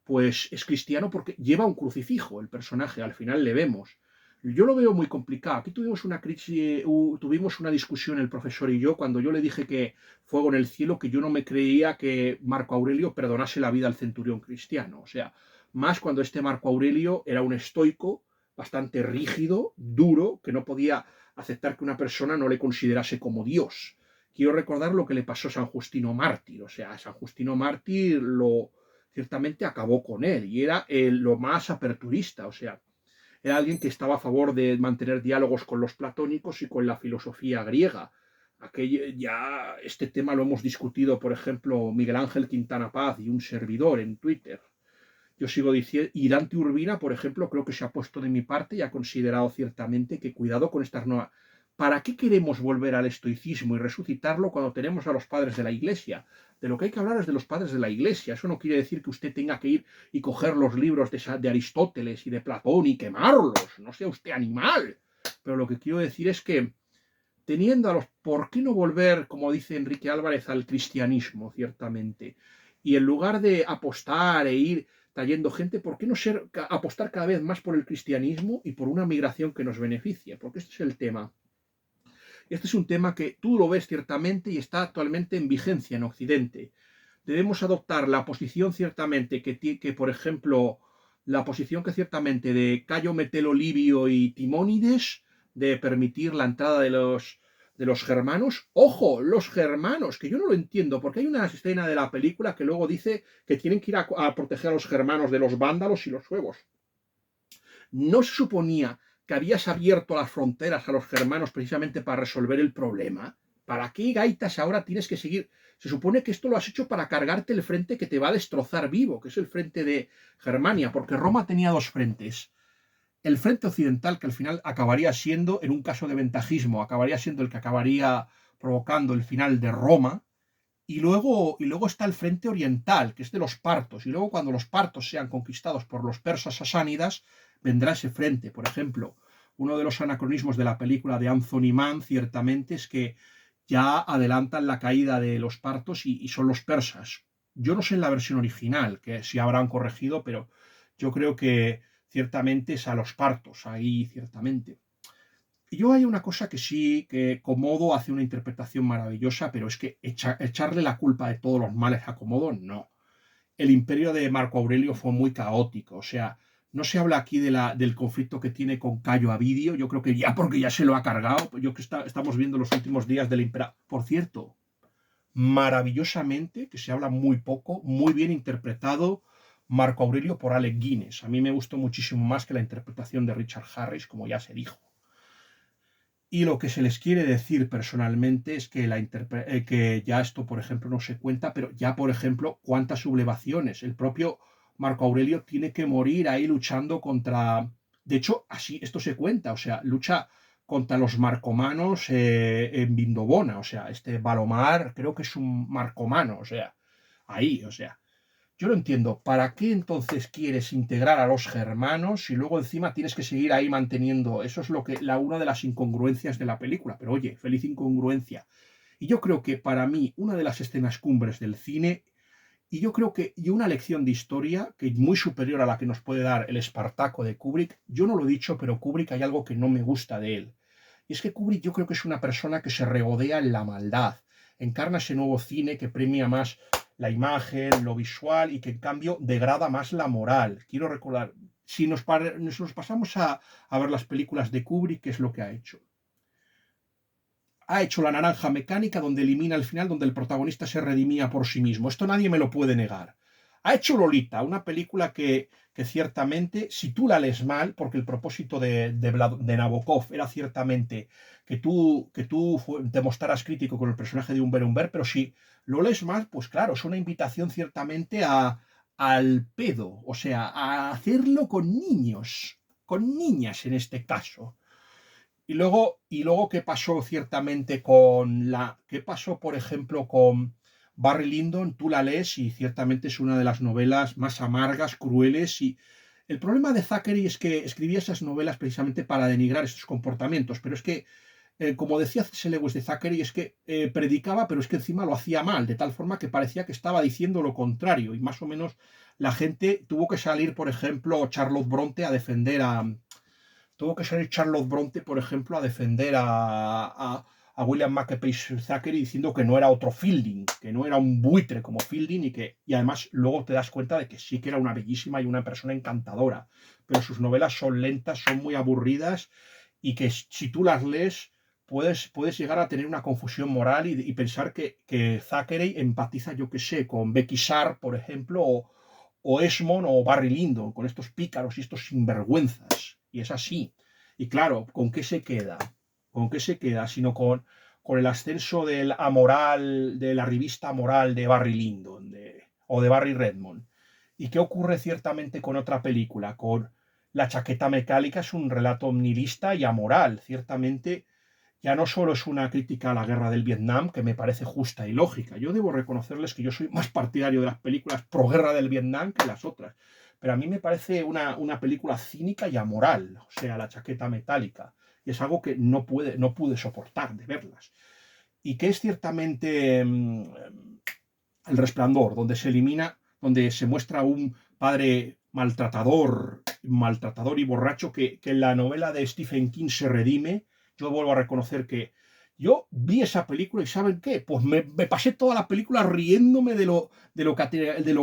pues es cristiano porque lleva un crucifijo, el personaje, al final le vemos. Yo lo veo muy complicado. Aquí tuvimos una discusión el profesor y yo cuando yo le dije que fuego en el cielo, que yo no me creía que Marco Aurelio perdonase la vida al centurión cristiano. O sea, más cuando este Marco Aurelio era un estoico bastante rígido, duro, que no podía aceptar que una persona no le considerase como Dios. Quiero recordar lo que le pasó a San Justino Mártir. O sea, San Justino Mártir ciertamente acabó con él y era lo más aperturista. O sea, era alguien que estaba a favor de mantener diálogos con los platónicos y con la filosofía griega. Este tema lo hemos discutido, por ejemplo, Miguel Ángel Quintana Paz y un servidor en Twitter. Yo sigo diciendo, y Dante Urbina, por ejemplo, creo que se ha puesto de mi parte y ha considerado ciertamente que cuidado con estas nuevas. ¿Para qué queremos volver al estoicismo y resucitarlo cuando tenemos a los padres de la Iglesia? De lo que hay que hablar es de los padres de la Iglesia. Eso no quiere decir que usted tenga que ir y coger los libros de Aristóteles y de Platón y quemarlos. No sea usted animal. Pero lo que quiero decir es que teniendo a los... ¿Por qué no volver, como dice Enrique Álvarez, al cristianismo, ciertamente? Y en lugar de apostar e ir trayendo gente, ¿por qué no apostar cada vez más por el cristianismo y por una migración que nos beneficie? Porque este es el tema. Este es un tema que tú lo ves ciertamente y está actualmente en vigencia en Occidente. Debemos adoptar la posición ciertamente que por ejemplo, la posición que ciertamente de Cayo Metelo Livio y Timónides, de permitir la entrada de los germanos. Ojo, los germanos, que yo no lo entiendo, porque hay una escena de la película que luego dice que tienen que ir a proteger a los germanos de los vándalos y los suevos. ¿No se suponía que habías abierto las fronteras a los germanos precisamente para resolver el problema? ¿Para qué gaitas ahora tienes que seguir? Se supone que esto lo has hecho para cargarte el frente que te va a destrozar vivo, que es el frente de Germania, porque Roma tenía dos frentes. El frente occidental, que al final acabaría siendo, en un caso de ventajismo, acabaría siendo el que acabaría provocando el final de Roma, y luego está el frente oriental, que es de los partos. Y luego cuando los partos sean conquistados por los persas sasánidas, vendrá ese frente. Por ejemplo, uno de los anacronismos de la película de Anthony Mann, ciertamente, es que ya adelantan la caída de los partos y son los persas. Yo no sé en la versión original, que si habrán corregido, pero yo creo que ciertamente es a los partos, ahí ciertamente. Y yo hay una cosa que sí, que Comodo hace una interpretación maravillosa, pero es que echarle la culpa de todos los males a Comodo, no. El imperio de Marco Aurelio fue muy caótico, o sea, no se habla aquí del conflicto que tiene con Cayo Avidio, yo creo que ya porque ya se lo ha cargado, yo que estamos viendo los últimos días del imperio. Por cierto, maravillosamente, que se habla muy poco, muy bien interpretado Marco Aurelio por Alec Guinness. A mí me gustó muchísimo más que la interpretación de Richard Harris, como ya se dijo. Y lo que se les quiere decir personalmente es que ya esto, por ejemplo, no se cuenta, pero ya, por ejemplo, cuántas sublevaciones. El propio Marco Aurelio tiene que morir ahí luchando contra... De hecho, así esto se cuenta, o sea, lucha contra los marcomanos en Vindobona, o sea, este Balomar creo que es un marcomano, o sea, ahí, o sea. Yo no entiendo, ¿para qué entonces quieres integrar a los germanos y luego encima tienes que seguir ahí manteniendo? Eso es una de las incongruencias de la película. Pero oye, feliz incongruencia. Y yo creo que para mí una de las escenas cumbres del cine, y yo creo que y una lección de historia que es muy superior a la que nos puede dar el Espartaco de Kubrick, yo no lo he dicho, pero Kubrick hay algo que no me gusta de él. Y es que Kubrick yo creo que es una persona que se regodea en la maldad, encarna ese nuevo cine que premia más la imagen, lo visual y que en cambio degrada más la moral. Quiero recordar, si nos pasamos a ver las películas de Kubrick, ¿qué es lo que ha hecho? Ha hecho La Naranja Mecánica, donde elimina el final, donde el protagonista se redimía por sí mismo. Esto nadie me lo puede negar. Ha hecho Lolita, una película que ciertamente, si tú la lees mal, porque el propósito de Nabokov era ciertamente que tú te mostraras crítico con el personaje de Humbert, pero si lo lees mal, pues claro, es una invitación ciertamente al pedo, o sea, a hacerlo con niñas en este caso. Y luego, ¿qué pasó ciertamente qué pasó, por ejemplo, con Barry Lyndon? Tú la lees y ciertamente es una de las novelas más amargas, crueles. Y el problema de Thackeray es que escribía esas novelas precisamente para denigrar estos comportamientos. Pero es que, como decía C.S. Lewis de Thackeray, es que predicaba, pero es que encima lo hacía mal, de tal forma que parecía que estaba diciendo lo contrario. Y más o menos la gente tuvo que salir, por ejemplo, Charlotte Bronte a defender a tuvo que salir Charlotte Bronte, por ejemplo, a defender a William Makepeace Thackeray diciendo que no era otro Fielding, que no era un buitre como Fielding y además luego te das cuenta de que sí que era una bellísima y una persona encantadora, pero sus novelas son lentas, son muy aburridas y que si tú las lees puedes llegar a tener una confusión moral y pensar que Thackeray empatiza, yo qué sé, con Becky Sharp, por ejemplo, o Esmond o Barry Lyndon, con estos pícaros y estos sinvergüenzas. Y es así. Y claro, ¿con qué se queda? ¿Con qué se queda? Sino con el ascenso del amoral, de la revista moral de Barry Lyndon o de Barry Redmond. ¿Y qué ocurre ciertamente con otra película? Con La chaqueta mecánica es un relato nihilista y amoral. Ciertamente ya no solo es una crítica a la guerra del Vietnam, que me parece justa y lógica. Yo debo reconocerles que yo soy más partidario de las películas pro guerra del Vietnam que las otras. Pero a mí me parece una película cínica y amoral, o sea, La chaqueta metálica. Y es algo que no pude soportar de verlas. Y que es ciertamente El Resplandor, donde se muestra un padre maltratador y borracho que en la novela de Stephen King se redime. Yo vuelvo a reconocer que yo vi esa película y ¿saben qué? Pues me pasé toda la película riéndome de lo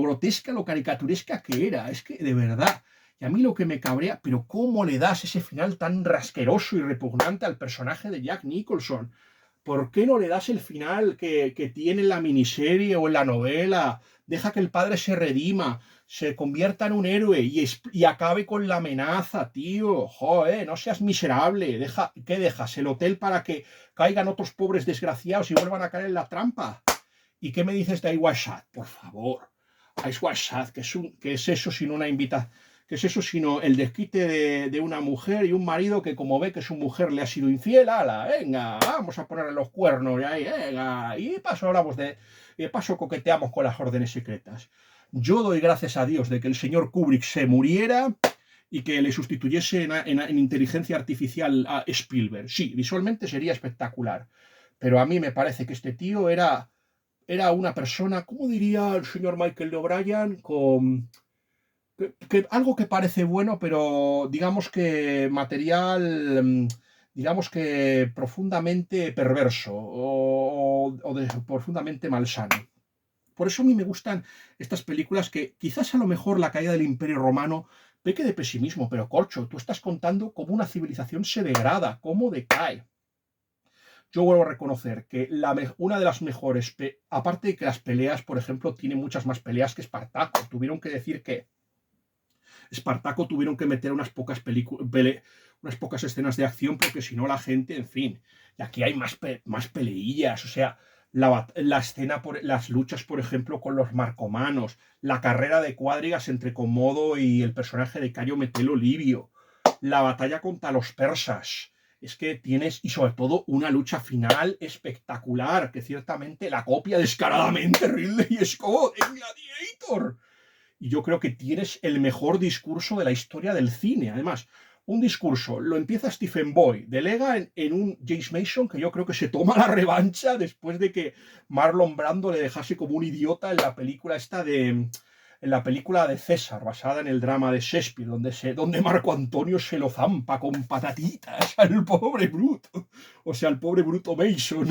grotesca, lo caricaturesca que era. Es que, de verdad, y a mí lo que me cabrea, pero ¿cómo le das ese final tan rasqueroso y repugnante al personaje de Jack Nicholson? ¿Por qué no le das el final que tiene en la miniserie o en la novela? Deja que el padre se redima, se convierta en un héroe y acabe con la amenaza, tío. Joder, no seas miserable. ¿Qué dejas? ¿El hotel para que caigan otros pobres desgraciados y vuelvan a caer en la trampa? ¿Y qué me dices de Ice Shad? Por favor. Ice Shad, ¿qué es eso sino una invitación? ¿Qué es eso sino el desquite de una mujer y un marido que como ve que su mujer le ha sido infiel? ¡Hala! Venga, vamos a ponerle los cuernos y ahí, venga. Y de paso coqueteamos con las órdenes secretas. Yo doy gracias a Dios de que el señor Kubrick se muriera y que le sustituyese en inteligencia artificial a Spielberg. Sí, visualmente sería espectacular. Pero a mí me parece que este tío era una persona, ¿cómo diría el señor Michael O'Brien? Algo que parece bueno, pero digamos que material, digamos que profundamente perverso o profundamente malsano. Por eso a mí me gustan estas películas que quizás a lo mejor la caída del Imperio Romano peque de pesimismo, pero corcho, tú estás contando cómo una civilización se degrada, cómo decae. Yo vuelvo a reconocer que una de las mejores, aparte de que las peleas, por ejemplo, tiene muchas más peleas que Espartaco. Tuvieron que decir que Espartaco tuvieron que meter unas pocas escenas de acción porque si no la gente, en fin. Y aquí hay más peleillas, o sea, la escena, las luchas, por ejemplo, con los marcomanos, la carrera de cuadrigas entre Comodo y el personaje de Cayo Metelo Livio, la batalla contra los persas. Es que tienes, y sobre todo, una lucha final espectacular, que ciertamente la copia descaradamente Ridley Scott en Gladiator. y yo creo que tienes el mejor discurso de la historia del cine. Además, un discurso lo empieza Stephen Boy, delega en un James Mason que yo creo que se toma la revancha después de que Marlon Brando le dejase como un idiota en la película esta en la película de César, basada en el drama de Shakespeare, donde Marco Antonio se lo zampa con patatitas al pobre bruto, o sea, al pobre bruto Mason.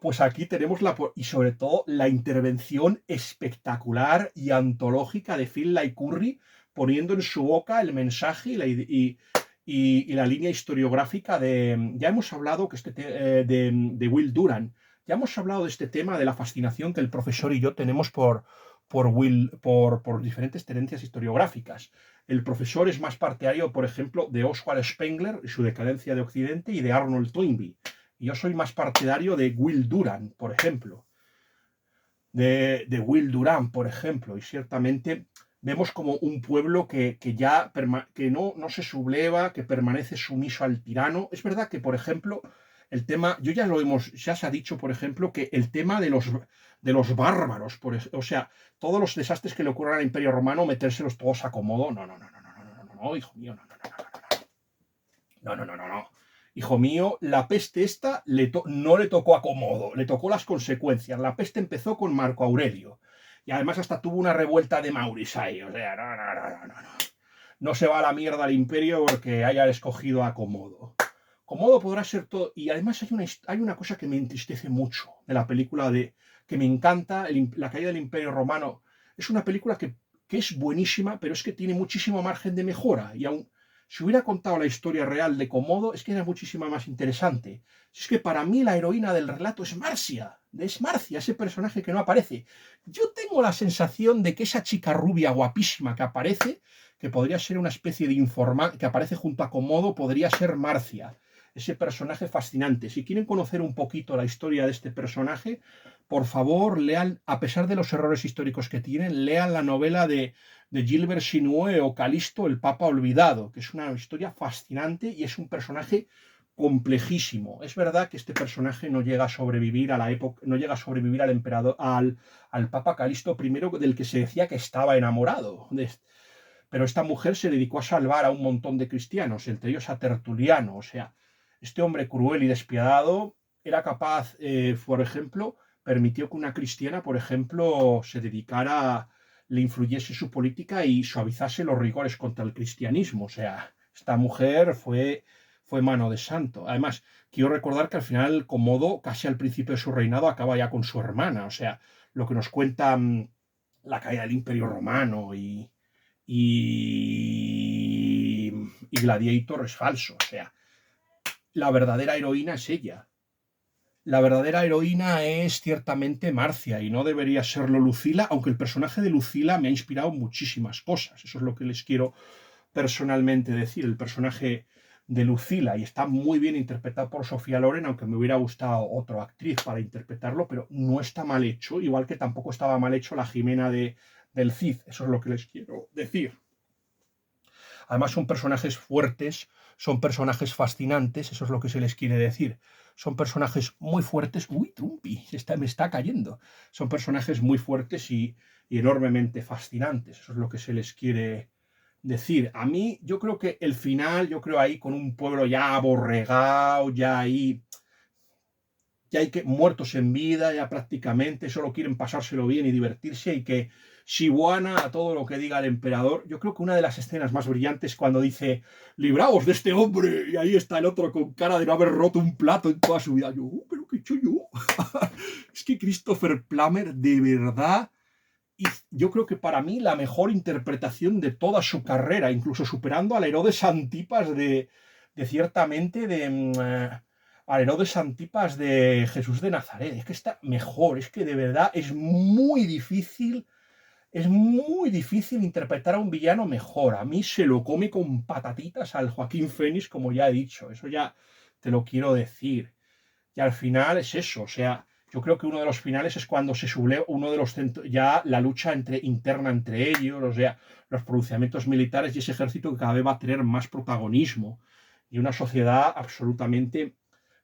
Pues aquí tenemos y sobre todo la intervención espectacular y antológica de Finlay Curry, poniendo en su boca el mensaje y la línea historiográfica de... Ya hemos hablado de Will Durant, ya hemos hablado de este tema, de la fascinación que el profesor y yo tenemos por diferentes tendencias historiográficas. El profesor es más partidario, por ejemplo, de Oswald Spengler y su decadencia de Occidente y de Arnold Toynbee. Y yo soy más partidario de Will Durant, por ejemplo. De Will Durant, por ejemplo. Y ciertamente vemos como un pueblo que no se subleva, que permanece sumiso al tirano. Es verdad que, por ejemplo, el tema, ya se ha dicho, por ejemplo, que el tema de los bárbaros, o sea, todos los desastres que le ocurran al Imperio Romano, metérselos todos a Comodo. No, no, no, no, no, no, no, no, no, hijo mío, no, no, no, no, no, no, no, no, no. Hijo mío, la peste esta no le tocó a Comodo, le tocó las consecuencias. La peste empezó con Marco Aurelio. Y además hasta tuvo una revuelta de Mauris ahí. O sea, no, no, no, no, no. No se va a la mierda al imperio porque haya escogido a Comodo. Comodo podrá ser todo. Y además hay una cosa que me entristece mucho de la película que me encanta, La caída del Imperio Romano. Es una película que es buenísima, pero es que tiene muchísimo margen de mejora. Y aún si hubiera contado la historia real de Comodo, es que era muchísimo más interesante. Es que para mí la heroína del relato es Marcia, ese personaje que no aparece. Yo tengo la sensación de que esa chica rubia guapísima que aparece, que podría ser una especie de informante, que aparece junto a Comodo, podría ser Marcia, ese personaje fascinante. Si quieren conocer un poquito la historia de este personaje, por favor, lean, a pesar de los errores históricos que tienen, lean la novela de Gilbert Sinoué o Calisto, el Papa Olvidado, que es una historia fascinante y es un personaje complejísimo. Es verdad que este personaje no llega a sobrevivir a la época, no llega a sobrevivir al emperador, al Papa Calisto I, del que se decía que estaba enamorado. Pero esta mujer se dedicó a salvar a un montón de cristianos, entre ellos a Tertuliano. O sea, este hombre cruel y despiadado era capaz, por ejemplo, permitió que una cristiana, por ejemplo, le influyese su política y suavizase los rigores contra el cristianismo. O sea, esta mujer fue mano de santo. Además, quiero recordar que al final Comodo, casi al principio de su reinado, acaba ya con su hermana. O sea, lo que nos cuenta la caída del Imperio Romano y Gladiator es falso. O sea, la verdadera heroína es ella. La verdadera heroína es ciertamente Marcia y no debería serlo Lucila, aunque el personaje de Lucila me ha inspirado muchísimas cosas. Eso es lo que les quiero personalmente decir. El personaje de Lucila, y está muy bien interpretado por Sofía Loren, aunque me hubiera gustado otra actriz para interpretarlo, pero no está mal hecho, igual que tampoco estaba mal hecho la Jimena del Cid. Eso es lo que les quiero decir. Además son personajes fuertes, son personajes fascinantes, eso es lo que se les quiere decir. Son personajes muy fuertes. Uy, Trumpi, me está cayendo. Son personajes muy fuertes y enormemente fascinantes. Eso es lo que se les quiere decir. A mí, yo creo que el final, ahí con un pueblo ya aborregado, ya hay muertos en vida, ya prácticamente, solo quieren pasárselo bien y divertirse, y que Shibuana a todo lo que diga el emperador. Yo creo que una de las escenas más brillantes cuando dice, libraos de este hombre, y ahí está el otro con cara de no haber roto un plato en toda su vida. Yo, pero qué he hecho yo. Es que Christopher Plummer, de verdad, y yo creo que para mí la mejor interpretación de toda su carrera, incluso superando al Herodes Antipas al Herodes Antipas de Jesús de Nazaret. Es que está mejor, es que de verdad es muy difícil interpretar a un villano mejor. A mí se lo come con patatitas al Joaquín Phoenix, como ya he dicho. Eso ya te lo quiero decir. Y al final es eso, o sea, yo creo que uno de los finales es cuando se subleva ya la lucha interna entre ellos, o sea, los pronunciamientos militares y ese ejército que cada vez va a tener más protagonismo y una sociedad absolutamente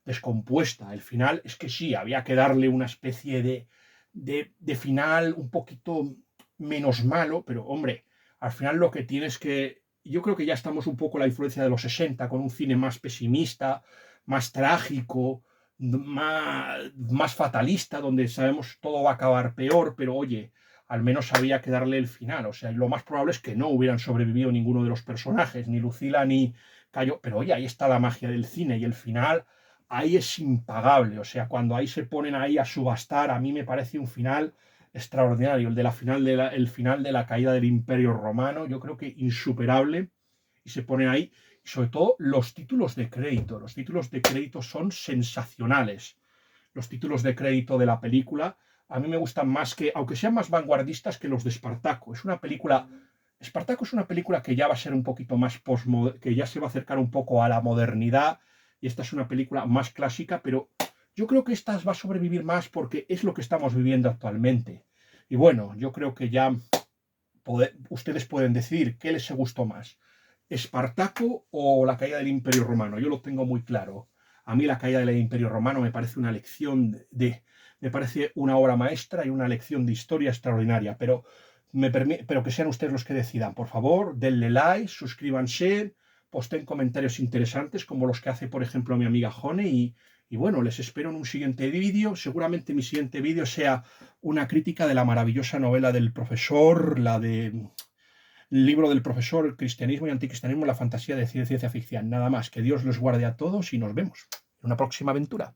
descompuesta. El final es que sí, había que darle una especie de final un poquito menos malo, pero hombre, al final lo que tienes que... Yo creo que ya estamos un poco en la influencia de los 60 con un cine más pesimista, más trágico, más fatalista, donde sabemos todo va a acabar peor, pero oye, al menos había que darle el final. O sea, lo más probable es que no hubieran sobrevivido ninguno de los personajes, ni Lucila ni Cayo, pero oye, ahí está la magia del cine y el final ahí es impagable. O sea, cuando ahí se ponen ahí a subastar, a mí me parece un final extraordinario. El final de la caída del Imperio Romano, yo creo que insuperable. Y se ponen ahí, y sobre todo los títulos de crédito. Los títulos de crédito son sensacionales. Los títulos de crédito de la película a mí me gustan más que, aunque sean más vanguardistas que los de Espartaco. Es una película, Espartaco es una película que ya va a ser un poquito más que ya se va a acercar un poco a la modernidad, y esta es una película más clásica, pero yo creo que esta va a sobrevivir más porque es lo que estamos viviendo actualmente. Y bueno, yo creo que ya ustedes pueden decidir qué les gustó más, Espartaco o la caída del Imperio Romano. Yo lo tengo muy claro. A mí la caída del Imperio Romano me parece una lección me parece una obra maestra y una lección de historia extraordinaria, pero que sean ustedes los que decidan. Por favor, denle like, suscríbanse, posten comentarios interesantes como los que hace, por ejemplo, mi amiga Jone, y bueno, les espero en un siguiente vídeo. Seguramente mi siguiente vídeo sea una crítica de la maravillosa novela del profesor, el libro del profesor Cristianismo y Anticristianismo, la fantasía de ciencia ficción. Nada más, que Dios los guarde a todos y nos vemos en una próxima aventura.